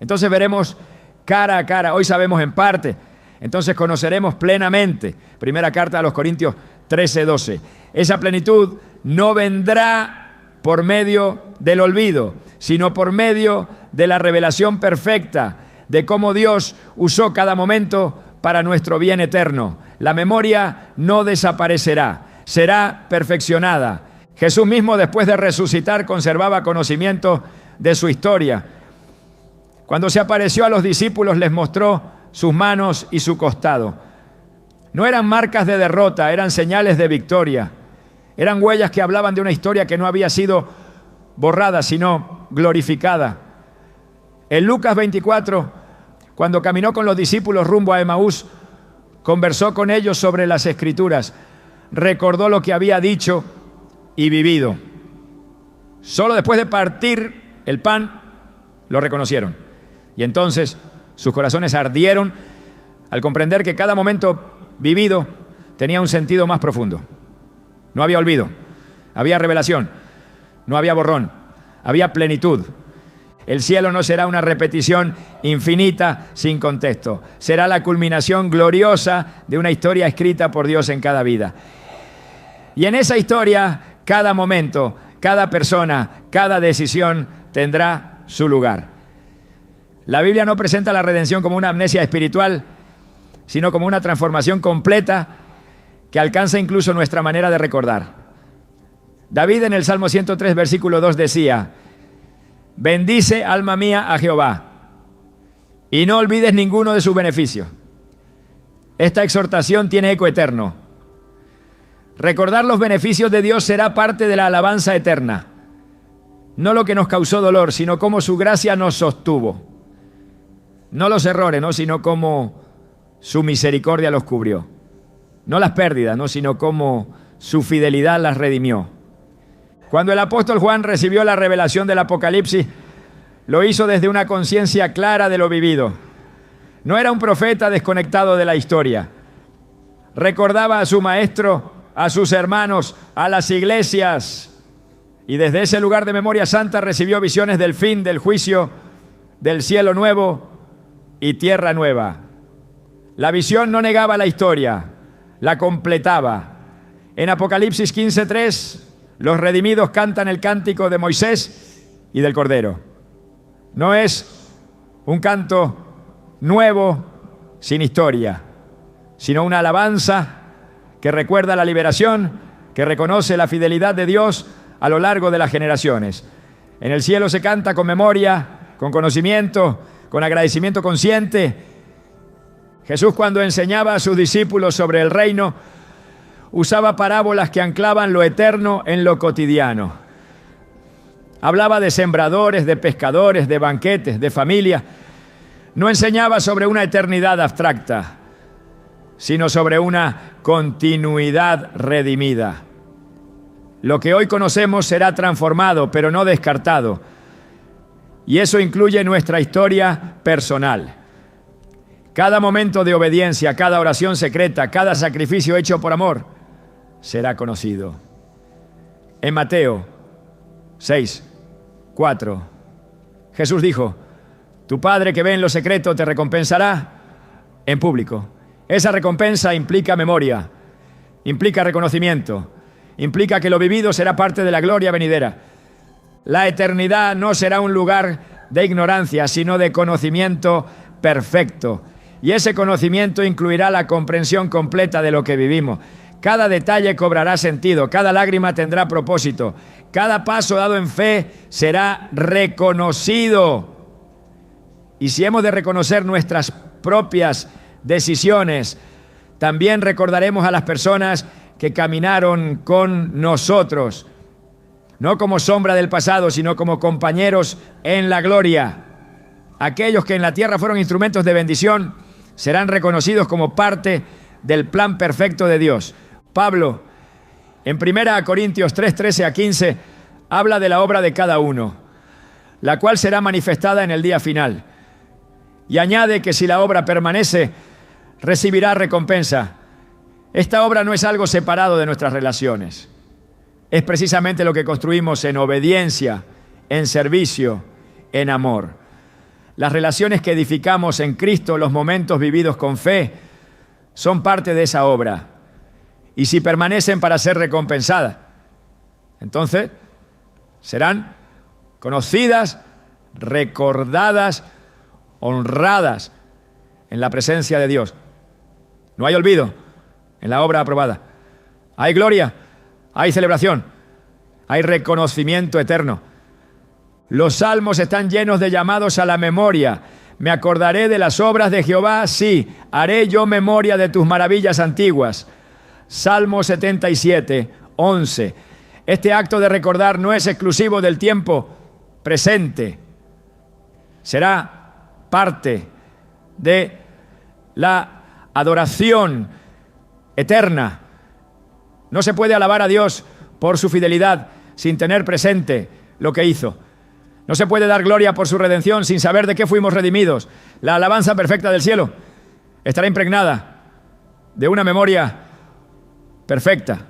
Entonces veremos cara a cara. Hoy sabemos en parte. Entonces conoceremos plenamente. Primera carta a los Corintios 13:12. Esa plenitud no vendrá por medio del olvido, sino por medio de la revelación perfecta de cómo Dios usó cada momento para nuestro bien eterno. La memoria no desaparecerá, será perfeccionada. Jesús mismo, después de resucitar, conservaba conocimiento de su historia. Cuando se apareció a los discípulos, les mostró sus manos y su costado. No eran marcas de derrota, eran señales de victoria. Eran huellas que hablaban de una historia que no había sido borrada, sino glorificada. En Lucas 24, cuando caminó con los discípulos rumbo a Emaús, conversó con ellos sobre las Escrituras, recordó lo que había dicho y vivido. Solo después de partir el pan, lo reconocieron. Y entonces sus corazones ardieron al comprender que cada momento vivido tenía un sentido más profundo. No había olvido, había revelación, no había borrón, había plenitud. El cielo no será una repetición infinita sin contexto. Será la culminación gloriosa de una historia escrita por Dios en cada vida. Y en esa historia, cada momento, cada persona, cada decisión tendrá su lugar. La Biblia no presenta la redención como una amnesia espiritual, sino como una transformación completa que alcanza incluso nuestra manera de recordar. David en el Salmo 103, versículo 2 decía: bendice, alma mía, a Jehová, y no olvides ninguno de sus beneficios. Esta exhortación tiene eco eterno. Recordar los beneficios de Dios será parte de la alabanza eterna. No lo que nos causó dolor, sino cómo su gracia nos sostuvo. No los errores, ¿no?, sino cómo su misericordia los cubrió. No las pérdidas, ¿no?, sino cómo su fidelidad las redimió. Cuando el apóstol Juan recibió la revelación del Apocalipsis, lo hizo desde una conciencia clara de lo vivido. No era un profeta desconectado de la historia. Recordaba a su maestro, a sus hermanos, a las iglesias, y desde ese lugar de memoria santa recibió visiones del fin, del juicio, del cielo nuevo y tierra nueva. La visión no negaba la historia, la completaba. En Apocalipsis 15:3, los redimidos cantan el cántico de Moisés y del Cordero. No es un canto nuevo sin historia, sino una alabanza que recuerda la liberación, que reconoce la fidelidad de Dios a lo largo de las generaciones. En el cielo se canta con memoria, con conocimiento, con agradecimiento consciente. Jesús, cuando enseñaba a sus discípulos sobre el reino, usaba parábolas que anclaban lo eterno en lo cotidiano. Hablaba de sembradores, de pescadores, de banquetes, de familia. No enseñaba sobre una eternidad abstracta, sino sobre una continuidad redimida. Lo que hoy conocemos será transformado, pero no descartado. Y eso incluye nuestra historia personal. Cada momento de obediencia, cada oración secreta, cada sacrificio hecho por amor, será conocido. En Mateo 6:4, Jesús dijo: tu Padre que ve en lo secreto te recompensará en público. Esa recompensa implica memoria, implica reconocimiento, implica que lo vivido será parte de la gloria venidera. La eternidad no será un lugar de ignorancia, sino de conocimiento perfecto. Y ese conocimiento incluirá la comprensión completa de lo que vivimos. Cada detalle cobrará sentido, cada lágrima tendrá propósito, cada paso dado en fe será reconocido. Y si hemos de reconocer nuestras propias decisiones, también recordaremos a las personas que caminaron con nosotros, no como sombra del pasado, sino como compañeros en la gloria. Aquellos que en la tierra fueron instrumentos de bendición serán reconocidos como parte del plan perfecto de Dios. Pablo, en 1 Corintios 3:13-15, habla de la obra de cada uno, la cual será manifestada en el día final. Y añade que si la obra permanece, recibirá recompensa. Esta obra no es algo separado de nuestras relaciones. Es precisamente lo que construimos en obediencia, en servicio, en amor. Las relaciones que edificamos en Cristo, los momentos vividos con fe, son parte de esa obra. Y si permanecen para ser recompensadas, entonces serán conocidas, recordadas, honradas en la presencia de Dios. No hay olvido en la obra aprobada. Hay gloria, hay celebración, hay reconocimiento eterno. Los salmos están llenos de llamados a la memoria. Me acordaré de las obras de Jehová, sí, haré yo memoria de tus maravillas antiguas. Salmo 77:11. Este acto de recordar no es exclusivo del tiempo presente. Será parte de la adoración eterna. No se puede alabar a Dios por su fidelidad sin tener presente lo que hizo. No se puede dar gloria por su redención sin saber de qué fuimos redimidos. La alabanza perfecta del cielo estará impregnada de una memoria perfecta,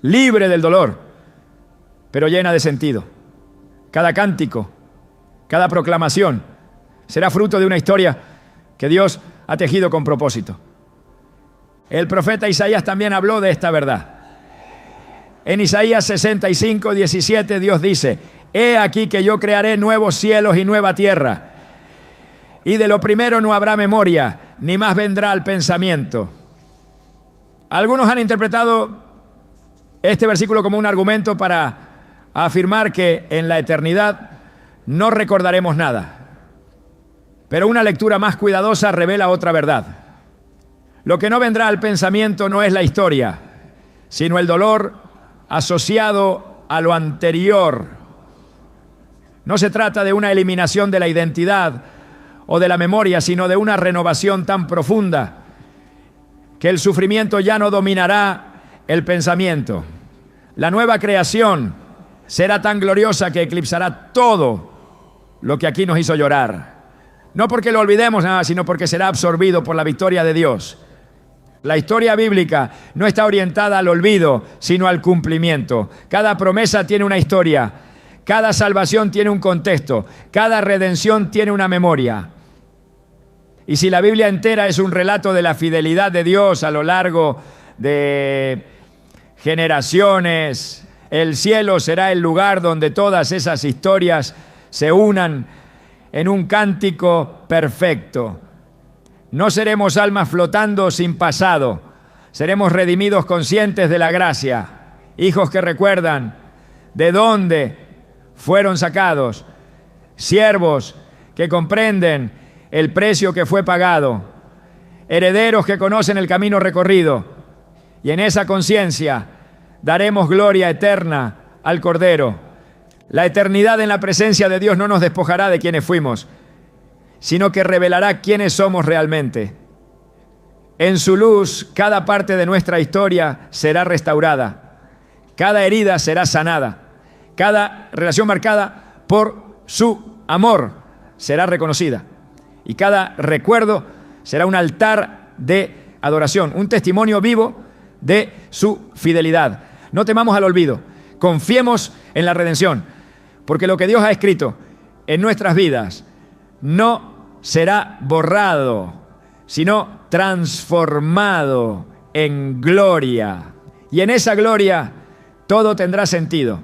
libre del dolor, pero llena de sentido. Cada cántico, cada proclamación será fruto de una historia que Dios ha tejido con propósito. El profeta Isaías también habló de esta verdad. En Isaías 65:17 Dios dice: he aquí que yo crearé nuevos cielos y nueva tierra, y de lo primero no habrá memoria, ni más vendrá al pensamiento. Algunos han interpretado este versículo como un argumento para afirmar que en la eternidad no recordaremos nada. Pero una lectura más cuidadosa revela otra verdad. Lo que no vendrá al pensamiento no es la historia, sino el dolor asociado a lo anterior. No se trata de una eliminación de la identidad o de la memoria, sino de una renovación tan profunda que el sufrimiento ya no dominará el pensamiento. La nueva creación será tan gloriosa que eclipsará todo lo que aquí nos hizo llorar. No porque lo olvidemos nada, sino porque será absorbido por la victoria de Dios. La historia bíblica no está orientada al olvido, sino al cumplimiento. Cada promesa tiene una historia, cada salvación tiene un contexto, cada redención tiene una memoria. Y si la Biblia entera es un relato de la fidelidad de Dios a lo largo de generaciones, el cielo será el lugar donde todas esas historias se unan en un cántico perfecto. No seremos almas flotando sin pasado, seremos redimidos conscientes de la gracia, hijos que recuerdan de dónde fueron sacados, siervos que comprenden el precio que fue pagado, herederos que conocen el camino recorrido, y en esa conciencia daremos gloria eterna al Cordero. La eternidad en la presencia de Dios no nos despojará de quienes fuimos, sino que revelará quiénes somos realmente. En su luz, cada parte de nuestra historia será restaurada, cada herida será sanada, cada relación marcada por su amor será reconocida, y cada recuerdo será un altar de adoración, un testimonio vivo de su fidelidad. No temamos al olvido, confiemos en la redención, porque lo que Dios ha escrito en nuestras vidas no será borrado, sino transformado en gloria. Y en esa gloria todo tendrá sentido.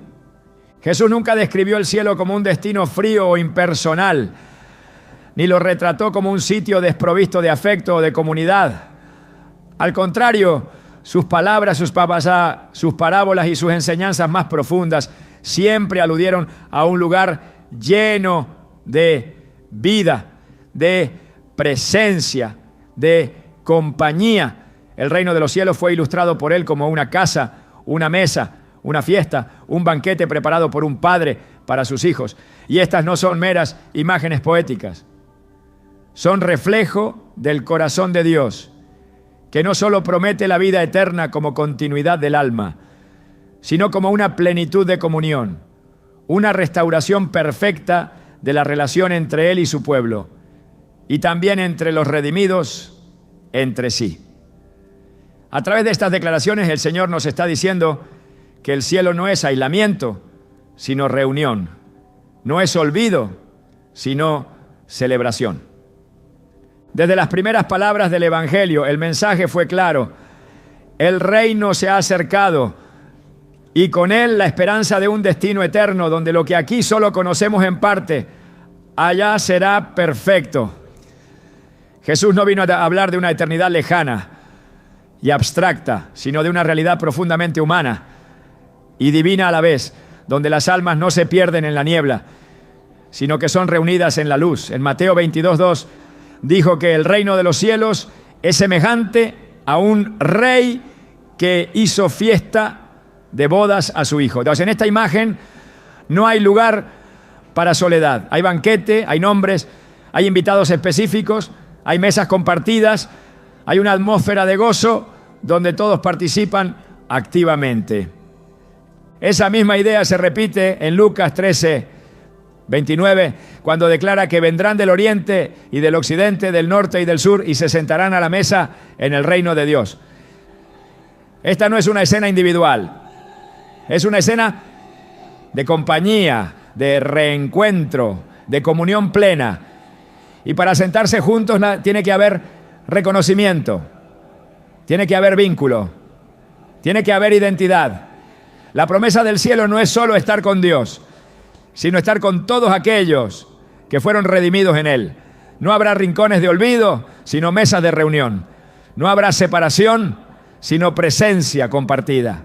Jesús nunca describió el cielo como un destino frío o impersonal, ni lo retrató como un sitio desprovisto de afecto o de comunidad. Al contrario, sus palabras, sus parábolas y sus enseñanzas más profundas siempre aludieron a un lugar lleno de vida, de presencia, de compañía. El reino de los cielos fue ilustrado por él como una casa, una mesa, una fiesta, un banquete preparado por un padre para sus hijos. Y estas no son meras imágenes poéticas, son reflejo del corazón de Dios, que no solo promete la vida eterna como continuidad del alma, sino como una plenitud de comunión, una restauración perfecta de la relación entre Él y su pueblo, y también entre los redimidos entre sí. A través de estas declaraciones el Señor nos está diciendo que el cielo no es aislamiento, sino reunión, no es olvido, sino celebración. Desde las primeras palabras del Evangelio, el mensaje fue claro: el reino se ha acercado y con él la esperanza de un destino eterno, donde lo que aquí solo conocemos en parte, allá será perfecto. Jesús no vino a hablar de una eternidad lejana y abstracta, sino de una realidad profundamente humana y divina a la vez, donde las almas no se pierden en la niebla, sino que son reunidas en la luz. En Mateo 22:2 dijo que el reino de los cielos es semejante a un rey que hizo fiesta de bodas a su hijo. Entonces, en esta imagen no hay lugar para soledad. Hay banquete, hay nombres, hay invitados específicos, hay mesas compartidas, hay una atmósfera de gozo donde todos participan activamente. Esa misma idea se repite en Lucas 13:29, cuando declara que vendrán del oriente y del occidente, del norte y del sur, y se sentarán a la mesa en el reino de Dios. Esta no es una escena individual, es una escena de compañía, de reencuentro, de comunión plena. Y para sentarse juntos tiene que haber reconocimiento, tiene que haber vínculo, tiene que haber identidad. La promesa del cielo no es solo estar con Dios, sino estar con todos aquellos que fueron redimidos en Él. No habrá rincones de olvido, sino mesas de reunión. No habrá separación, sino presencia compartida.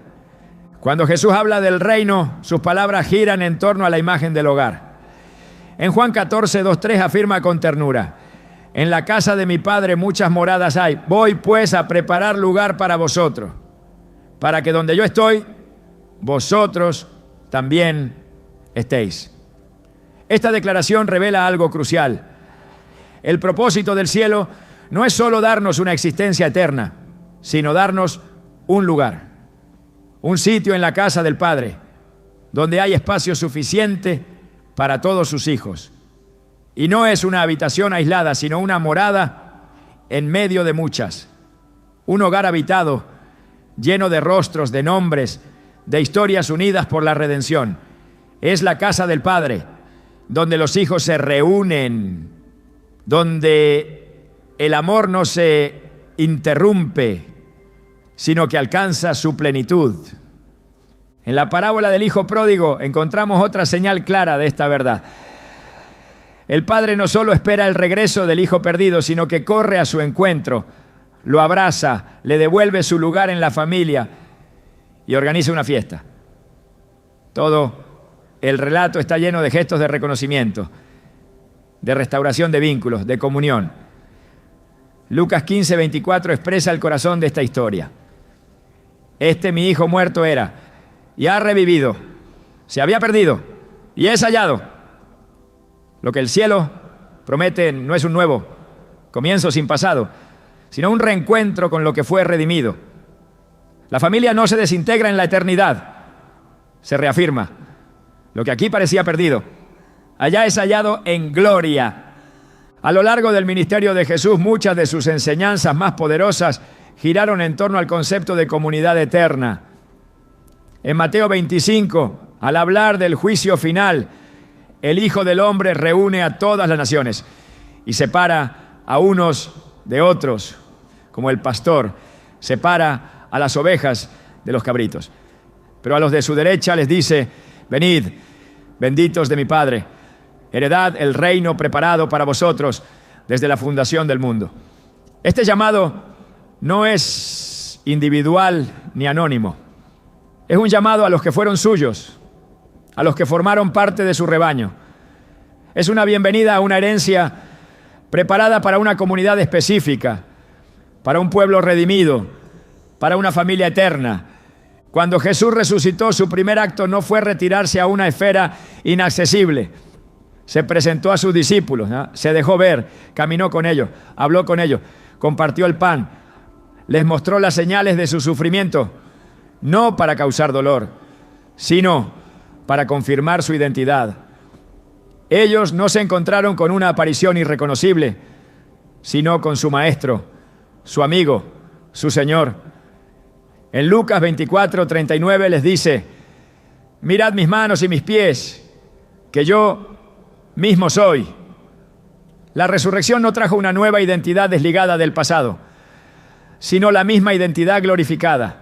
Cuando Jesús habla del reino, sus palabras giran en torno a la imagen del hogar. En Juan 14:2-3 afirma con ternura: en la casa de mi Padre muchas moradas hay, voy pues a preparar lugar para vosotros. para que donde yo estoy, vosotros también estéis. Esta declaración revela algo crucial. El propósito del cielo no es solo darnos una existencia eterna, sino darnos un lugar, un sitio en la casa del Padre, donde hay espacio suficiente para todos sus hijos. Y no es una habitación aislada, sino una morada en medio de muchas. Un hogar habitado, lleno de rostros, de nombres, de historias unidas por la redención. Es la casa del Padre, donde los hijos se reúnen, donde el amor no se interrumpe, sino que alcanza su plenitud. En la parábola del hijo pródigo encontramos otra señal clara de esta verdad. El padre no solo espera el regreso del hijo perdido, sino que corre a su encuentro, lo abraza, le devuelve su lugar en la familia y organiza una fiesta. Todo el relato está lleno de gestos de reconocimiento, de restauración de vínculos, de comunión. Lucas 15:24 expresa el corazón de esta historia. Este mi hijo muerto era, y ha revivido, se había perdido, y es hallado. Lo que el cielo promete no es un nuevo comienzo sin pasado, sino un reencuentro con lo que fue redimido. La familia no se desintegra en la eternidad, se reafirma. Lo que aquí parecía perdido, allá es hallado en gloria. A lo largo del ministerio de Jesús, muchas de sus enseñanzas más poderosas giraron en torno al concepto de comunidad eterna. En Mateo 25, al hablar del juicio final, el Hijo del Hombre reúne a todas las naciones y separa a unos de otros, como el pastor separa a las ovejas de los cabritos. Pero a los de su derecha les dice: venid, benditos de mi Padre, heredad el reino preparado para vosotros desde la fundación del mundo. Este llamado no es individual ni anónimo. Es un llamado a los que fueron suyos, a los que formaron parte de su rebaño. Es una bienvenida a una herencia preparada para una comunidad específica, para un pueblo redimido, para una familia eterna. Cuando Jesús resucitó, su primer acto no fue retirarse a una esfera inaccesible. Se presentó a sus discípulos, ¿no? Se dejó ver, caminó con ellos, habló con ellos, compartió el pan, les mostró las señales de su sufrimiento, no para causar dolor, sino para confirmar su identidad. Ellos no se encontraron con una aparición irreconocible, sino con su maestro, su amigo, su Señor. En Lucas 24:39 les dice: mirad mis manos y mis pies, que yo mismo soy. La resurrección no trajo una nueva identidad desligada del pasado, sino la misma identidad glorificada.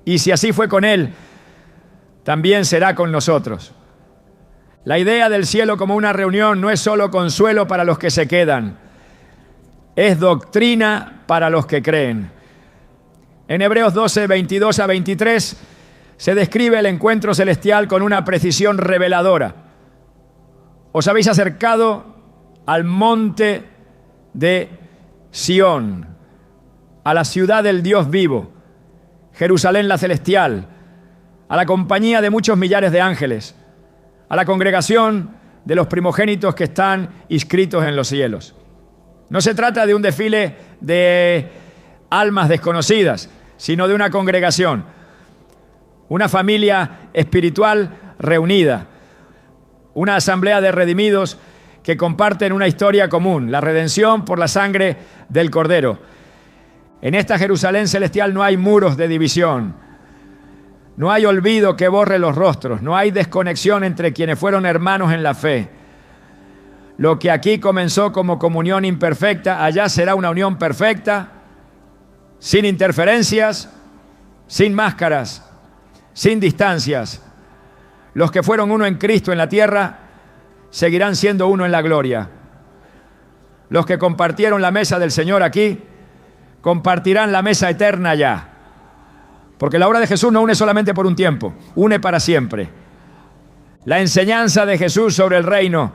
Y si así fue con Él, también será con nosotros. La idea del cielo como una reunión no es solo consuelo para los que se quedan, es doctrina para los que creen. En Hebreos 12:22-23 se describe el encuentro celestial con una precisión reveladora. Os habéis acercado al monte de Sión, a la ciudad del Dios vivo, Jerusalén la celestial, a la compañía de muchos millares de ángeles, a la congregación de los primogénitos que están inscritos en los cielos. No se trata de un desfile de almas desconocidas, sino de una congregación, una familia espiritual reunida, una asamblea de redimidos que comparten una historia común, la redención por la sangre del Cordero. En esta Jerusalén celestial no hay muros de división, no hay olvido que borre los rostros, no hay desconexión entre quienes fueron hermanos en la fe. Lo que aquí comenzó como comunión imperfecta, allá será una unión perfecta, sin interferencias, sin máscaras, sin distancias. Los que fueron uno en Cristo en la tierra, seguirán siendo uno en la gloria. Los que compartieron la mesa del Señor aquí, compartirán la mesa eterna allá. Porque la obra de Jesús no une solamente por un tiempo, une para siempre. La enseñanza de Jesús sobre el reino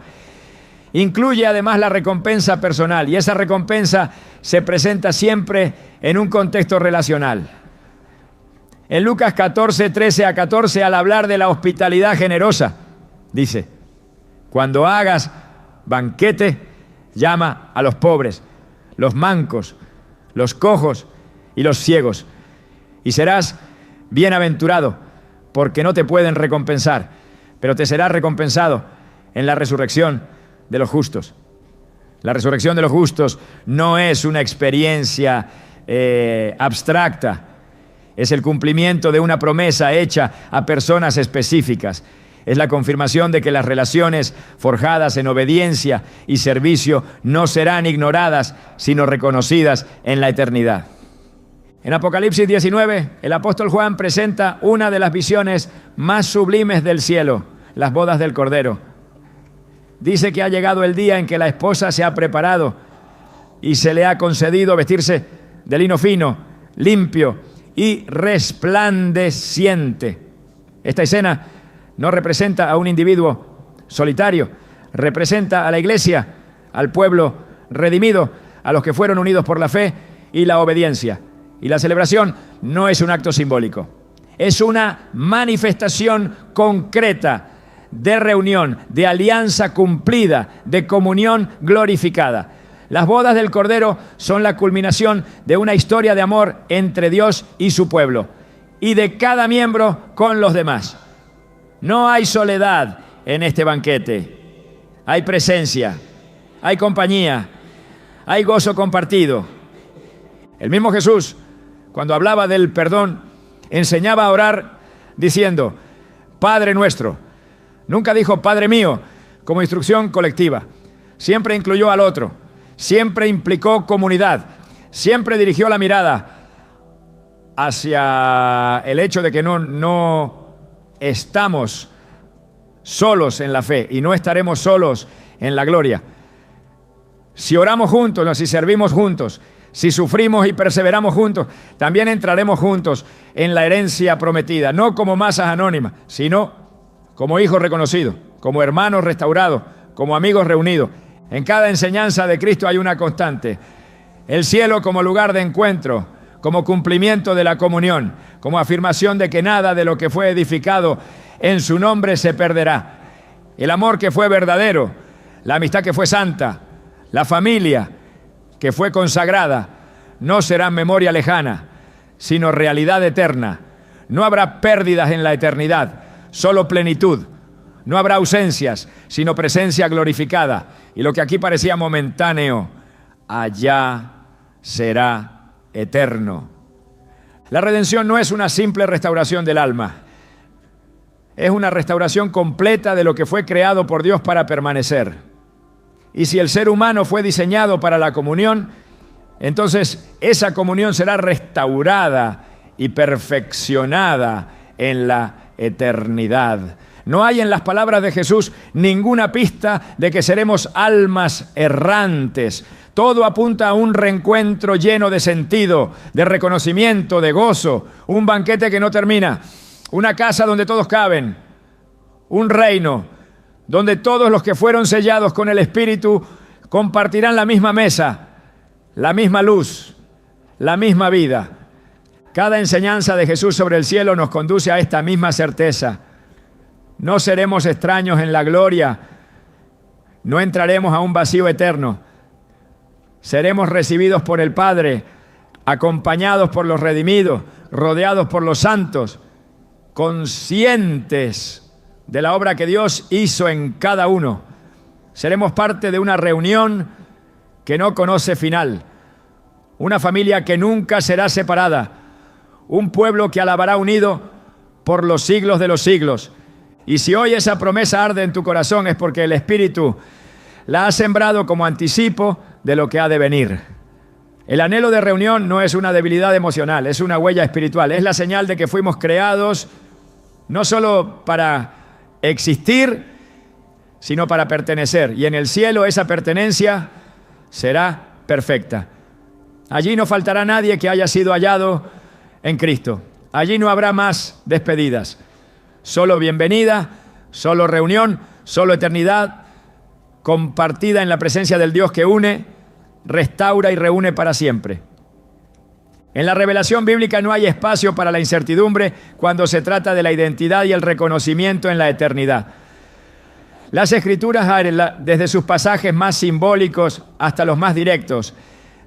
incluye además la recompensa personal, y esa recompensa se presenta siempre en un contexto relacional. En Lucas 14, 13 a 14, al hablar de la hospitalidad generosa, dice: cuando hagas banquete, llama a los pobres, los mancos, los cojos y los ciegos, y serás bienaventurado, porque no te pueden recompensar, pero te será recompensado en la resurrección de los justos. La resurrección de los justos no es una experiencia abstracta, es el cumplimiento de una promesa hecha a personas específicas. Es la confirmación de que las relaciones forjadas en obediencia y servicio no serán ignoradas, sino reconocidas en la eternidad. En Apocalipsis 19, el apóstol Juan presenta una de las visiones más sublimes del cielo, las bodas del Cordero. Dice que ha llegado el día en que la esposa se ha preparado y se le ha concedido vestirse de lino fino, limpio y resplandeciente. Esta escena no representa a un individuo solitario, representa a la iglesia, al pueblo redimido, a los que fueron unidos por la fe y la obediencia. Y la celebración no es un acto simbólico, es una manifestación concreta de reunión, de alianza cumplida, de comunión glorificada. Las bodas del Cordero son la culminación de una historia de amor entre Dios y su pueblo, y de cada miembro con los demás. No hay soledad en este banquete, hay presencia, hay compañía, hay gozo compartido. El mismo Jesús, cuando hablaba del perdón, enseñaba a orar diciendo: Padre nuestro. Nunca dijo Padre mío como instrucción colectiva. Siempre incluyó al otro, siempre implicó comunidad, siempre dirigió la mirada hacia el hecho de que no estamos solos en la fe y no estaremos solos en la gloria. Si oramos juntos, si servimos juntos, si sufrimos y perseveramos juntos, también entraremos juntos en la herencia prometida, no como masas anónimas, sino como hijos reconocidos, como hermanos restaurados, como amigos reunidos. En cada enseñanza de Cristo hay una constante: el cielo como lugar de encuentro, como cumplimiento de la comunión, como afirmación de que nada de lo que fue edificado en su nombre se perderá. El amor que fue verdadero, la amistad que fue santa, la familia que fue consagrada, no será memoria lejana, sino realidad eterna. No habrá pérdidas en la eternidad, solo plenitud. No habrá ausencias, sino presencia glorificada. Y lo que aquí parecía momentáneo, allá será eterno. La redención no es una simple restauración del alma. Es una restauración completa de lo que fue creado por Dios para permanecer. Y si el ser humano fue diseñado para la comunión, entonces esa comunión será restaurada y perfeccionada en la eternidad. No hay en las palabras de Jesús ninguna pista de que seremos almas errantes. Todo apunta a un reencuentro lleno de sentido, de reconocimiento, de gozo, un banquete que no termina, una casa donde todos caben, un reino donde todos los que fueron sellados con el Espíritu compartirán la misma mesa, la misma luz, la misma vida. Cada enseñanza de Jesús sobre el cielo nos conduce a esta misma certeza. No seremos extraños en la gloria, no entraremos a un vacío eterno. Seremos recibidos por el Padre, acompañados por los redimidos, rodeados por los santos, conscientes de la obra que Dios hizo en cada uno. Seremos parte de una reunión que no conoce final, una familia que nunca será separada, un pueblo que alabará unido por los siglos de los siglos. Y si hoy esa promesa arde en tu corazón, es porque el Espíritu la ha sembrado como anticipo de lo que ha de venir. El anhelo de reunión no es una debilidad emocional, es una huella espiritual. Es la señal de que fuimos creados no solo para existir, sino para pertenecer. Y en el cielo esa pertenencia será perfecta. Allí no faltará nadie que haya sido hallado en Cristo. Allí no habrá más despedidas. Solo bienvenida, solo reunión, solo eternidad, compartida en la presencia del Dios que une, restaura y reúne para siempre. En la revelación bíblica no hay espacio para la incertidumbre cuando se trata de la identidad y el reconocimiento en la eternidad. Las Escrituras, desde sus pasajes más simbólicos hasta los más directos,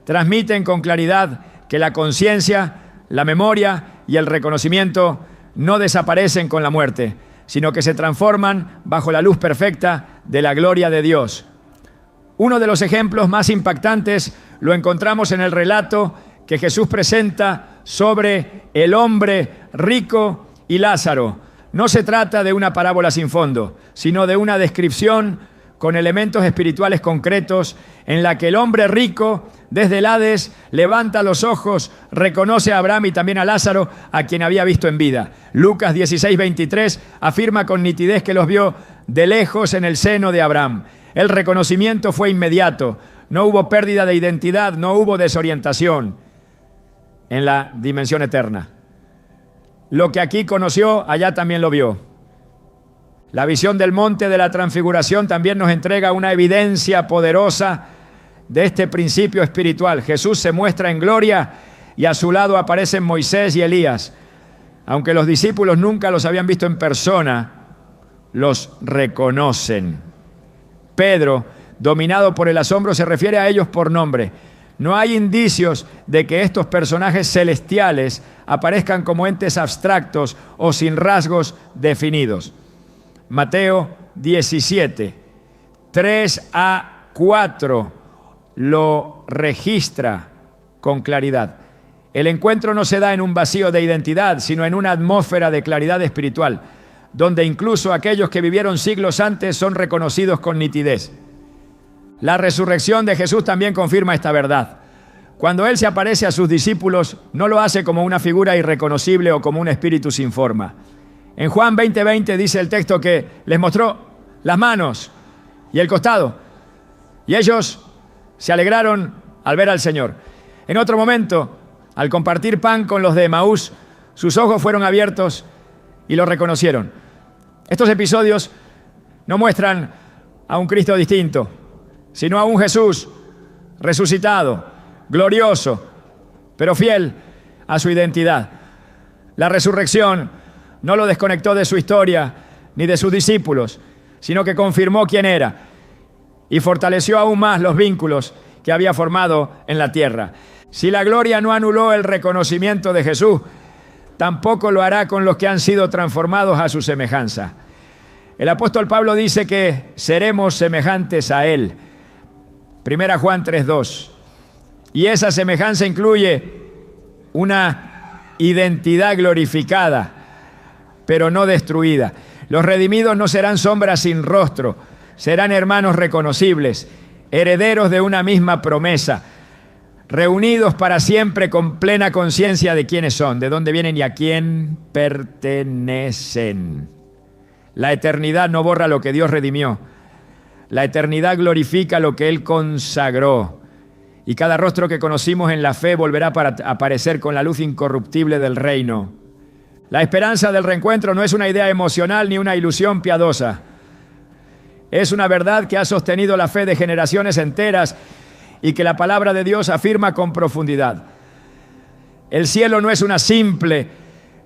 transmiten con claridad que la conciencia, la memoria y el reconocimiento no desaparecen con la muerte, sino que se transforman bajo la luz perfecta de la gloria de Dios. Uno de los ejemplos más impactantes lo encontramos en el relato que Jesús presenta sobre el hombre rico y Lázaro. No se trata de una parábola sin fondo, sino de una descripción con elementos espirituales concretos en la que el hombre rico, desde el Hades, levanta los ojos, reconoce a Abraham y también a Lázaro, a quien había visto en vida. Lucas 16:23 afirma con nitidez que los vio de lejos en el seno de Abraham. El reconocimiento fue inmediato, no hubo pérdida de identidad, no hubo desorientación en la dimensión eterna. Lo que aquí conoció, allá también lo vio. La visión del monte de la transfiguración también nos entrega una evidencia poderosa de este principio espiritual. Jesús se muestra en gloria y a su lado aparecen Moisés y Elías. Aunque los discípulos nunca los habían visto en persona, los reconocen. Pedro, dominado por el asombro, se refiere a ellos por nombre. No hay indicios de que estos personajes celestiales aparezcan como entes abstractos o sin rasgos definidos. Mateo 17, 3-4 lo registra con claridad. El encuentro no se da en un vacío de identidad, sino en una atmósfera de claridad espiritual, donde incluso aquellos que vivieron siglos antes son reconocidos con nitidez. La resurrección de Jesús también confirma esta verdad. Cuando Él se aparece a sus discípulos, no lo hace como una figura irreconocible o como un espíritu sin forma. En Juan 20:20 dice el texto que les mostró las manos y el costado, y ellos se alegraron al ver al Señor. En otro momento, al compartir pan con los de Emaús, sus ojos fueron abiertos y lo reconocieron. Estos episodios no muestran a un Cristo distinto, sino a un Jesús resucitado, glorioso, pero fiel a su identidad. La resurrección no lo desconectó de su historia ni de sus discípulos, sino que confirmó quién era y fortaleció aún más los vínculos que había formado en la tierra. Si la gloria no anuló el reconocimiento de Jesús, tampoco lo hará con los que han sido transformados a su semejanza. El apóstol Pablo dice que seremos semejantes a Él. 1 Juan 3:2. Y esa semejanza incluye una identidad glorificada, pero no destruida. Los redimidos no serán sombras sin rostro, serán hermanos reconocibles, herederos de una misma promesa, reunidos para siempre con plena conciencia de quiénes son, de dónde vienen y a quién pertenecen. La eternidad no borra lo que Dios redimió. La eternidad glorifica lo que Él consagró. Y cada rostro que conocimos en la fe volverá para aparecer con la luz incorruptible del reino. La esperanza del reencuentro no es una idea emocional ni una ilusión piadosa. Es una verdad que ha sostenido la fe de generaciones enteras y que la palabra de Dios afirma con profundidad. El cielo no es una simple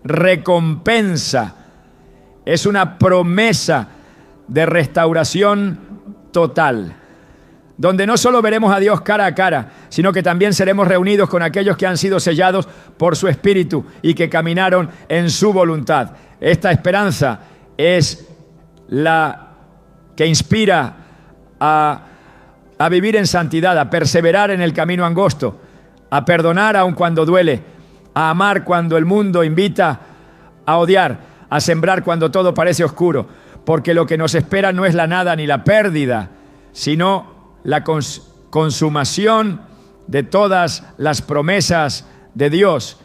recompensa, es una promesa de restauración total, donde no solo veremos a Dios cara a cara, sino que también seremos reunidos con aquellos que han sido sellados por su Espíritu y que caminaron en su voluntad. Esta esperanza es la que inspira a vivir en santidad, a perseverar en el camino angosto, a perdonar aun cuando duele, a amar cuando el mundo invita a odiar, a sembrar cuando todo parece oscuro, porque lo que nos espera no es la nada ni la pérdida, sino la consumación de todas las promesas de Dios,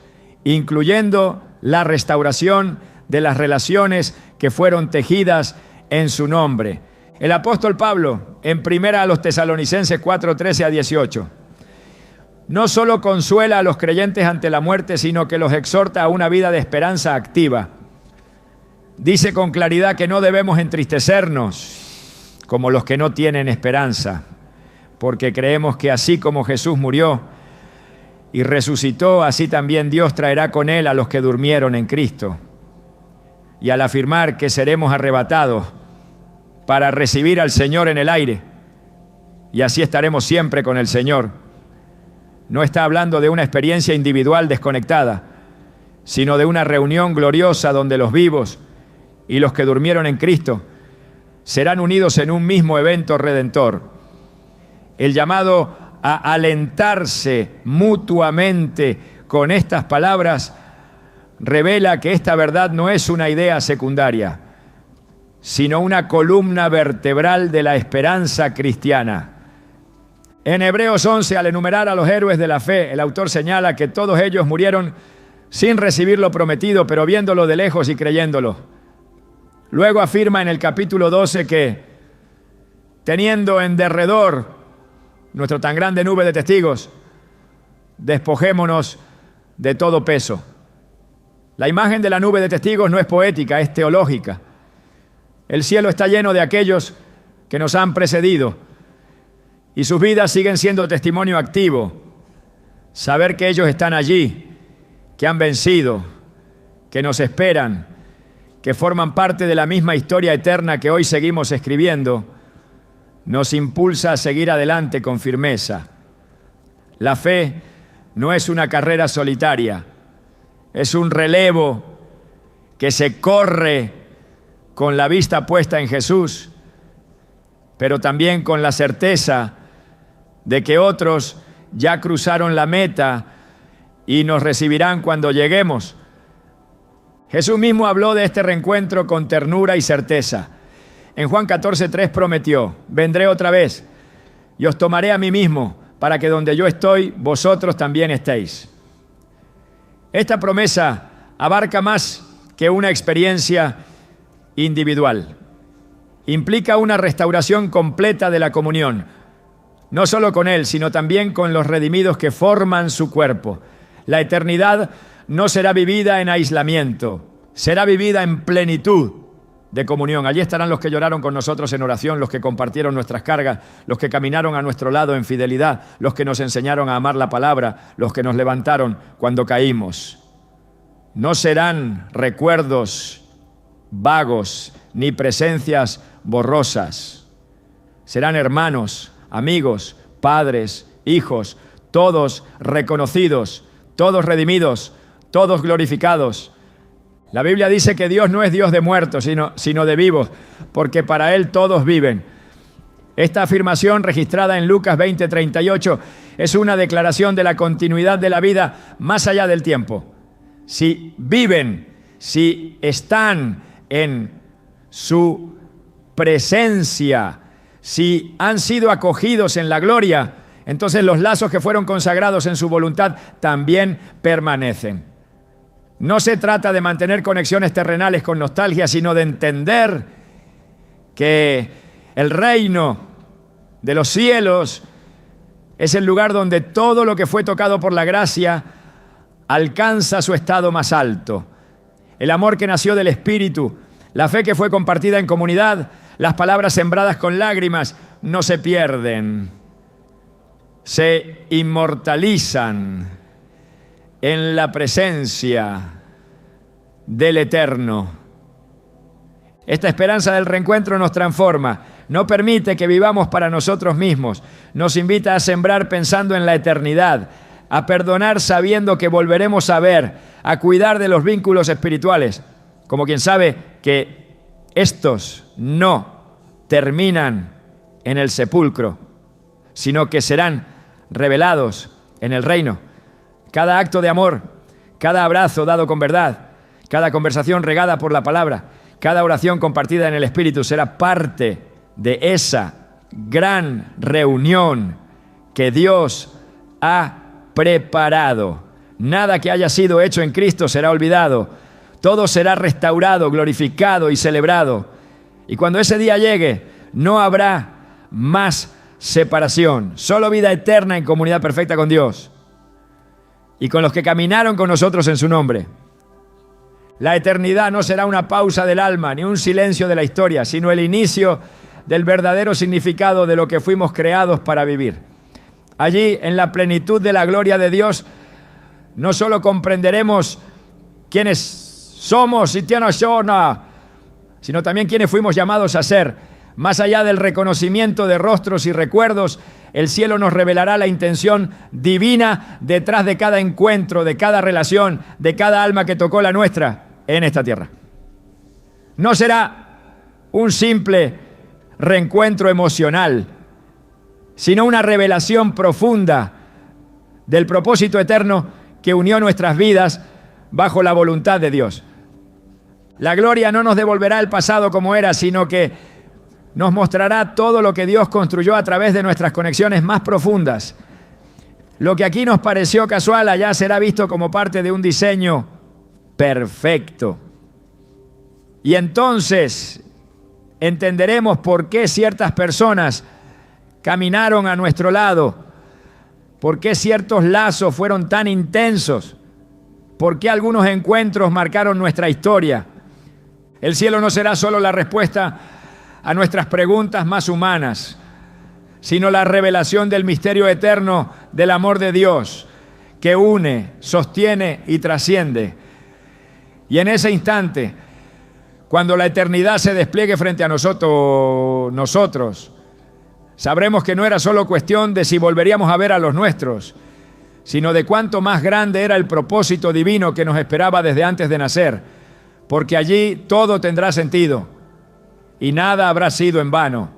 incluyendo la restauración de las relaciones que fueron tejidas en su nombre. El apóstol Pablo, en 1 Tesalonicenses 4:13-18, no solo consuela a los creyentes ante la muerte, sino que los exhorta a una vida de esperanza activa. Dice con claridad que no debemos entristecernos como los que no tienen esperanza, porque creemos que así como Jesús murió y resucitó, así también Dios traerá con él a los que durmieron en Cristo. Y al afirmar que seremos arrebatados para recibir al Señor en el aire, y así estaremos siempre con el Señor, no está hablando de una experiencia individual desconectada, sino de una reunión gloriosa donde los vivos y los que durmieron en Cristo serán unidos en un mismo evento redentor. El llamado a alentarse mutuamente con estas palabras revela que esta verdad no es una idea secundaria, sino una columna vertebral de la esperanza cristiana. En Hebreos 11, al enumerar a los héroes de la fe, el autor señala que todos ellos murieron sin recibir lo prometido, pero viéndolo de lejos y creyéndolo. Luego afirma en el capítulo 12 que, teniendo en derredor nuestra tan grande nube de testigos, despojémonos de todo peso. La imagen de la nube de testigos no es poética, es teológica. El cielo está lleno de aquellos que nos han precedido y sus vidas siguen siendo testimonio activo. Saber que ellos están allí, que han vencido, que nos esperan, que forman parte de la misma historia eterna que hoy seguimos escribiendo, nos impulsa a seguir adelante con firmeza. La fe no es una carrera solitaria, es un relevo que se corre con la vista puesta en Jesús, pero también con la certeza de que otros ya cruzaron la meta y nos recibirán cuando lleguemos. Jesús mismo habló de este reencuentro con ternura y certeza. En Juan 14:3 prometió: vendré otra vez y os tomaré a mí mismo, para que donde yo estoy, vosotros también estéis. Esta promesa abarca más que una experiencia individual. Implica una restauración completa de la comunión, no solo con Él, sino también con los redimidos que forman su cuerpo. La eternidad no será vivida en aislamiento, será vivida en plenitud de comunión. Allí estarán los que lloraron con nosotros en oración, los que compartieron nuestras cargas, los que caminaron a nuestro lado en fidelidad, los que nos enseñaron a amar la palabra, los que nos levantaron cuando caímos. No serán recuerdos vagos ni presencias borrosas. Serán hermanos, amigos, padres, hijos, todos reconocidos, todos redimidos, todos glorificados. La Biblia dice que Dios no es Dios de muertos, sino de vivos, porque para Él todos viven. Esta afirmación, registrada en Lucas 20:38, es una declaración de la continuidad de la vida más allá del tiempo. Si viven, si están en su presencia, si han sido acogidos en la gloria, entonces los lazos que fueron consagrados en su voluntad también permanecen. No se trata de mantener conexiones terrenales con nostalgia, sino de entender que el reino de los cielos es el lugar donde todo lo que fue tocado por la gracia alcanza su estado más alto. El amor que nació del Espíritu, la fe que fue compartida en comunidad, las palabras sembradas con lágrimas, no se pierden, se inmortalizan en la presencia del Eterno. Esta esperanza del reencuentro nos transforma, no permite que vivamos para nosotros mismos, nos invita a sembrar pensando en la eternidad, a perdonar sabiendo que volveremos a ver, a cuidar de los vínculos espirituales, como quien sabe que estos no terminan en el sepulcro, sino que serán revelados en el reino. Cada acto de amor, cada abrazo dado con verdad, cada conversación regada por la palabra, cada oración compartida en el Espíritu será parte de esa gran reunión que Dios ha preparado. Nada que haya sido hecho en Cristo será olvidado. Todo será restaurado, glorificado y celebrado. Y cuando ese día llegue, no habrá más separación, solo vida eterna en comunidad perfecta con Dios y con los que caminaron con nosotros en su nombre. La eternidad no será una pausa del alma ni un silencio de la historia, sino el inicio del verdadero significado de lo que fuimos creados para vivir. Allí, en la plenitud de la gloria de Dios, no solo comprenderemos quiénes somos y quiénes son, sino también quiénes fuimos llamados a ser. Más allá del reconocimiento de rostros y recuerdos, el cielo nos revelará la intención divina detrás de cada encuentro, de cada relación, de cada alma que tocó la nuestra en esta tierra. No será un simple reencuentro emocional, sino una revelación profunda del propósito eterno que unió nuestras vidas bajo la voluntad de Dios. La gloria no nos devolverá el pasado como era, sino que nos mostrará todo lo que Dios construyó a través de nuestras conexiones más profundas. Lo que aquí nos pareció casual, allá será visto como parte de un diseño perfecto. Y entonces entenderemos por qué ciertas personas caminaron a nuestro lado, por qué ciertos lazos fueron tan intensos, por qué algunos encuentros marcaron nuestra historia. El cielo no será solo la respuesta a nuestras preguntas más humanas, sino la revelación del misterio eterno del amor de Dios, que une, sostiene y trasciende. Y en ese instante, cuando la eternidad se despliegue frente a nosotros, sabremos que no era solo cuestión de si volveríamos a ver a los nuestros, sino de cuánto más grande era el propósito divino que nos esperaba desde antes de nacer, porque allí todo tendrá sentido y nada habrá sido en vano.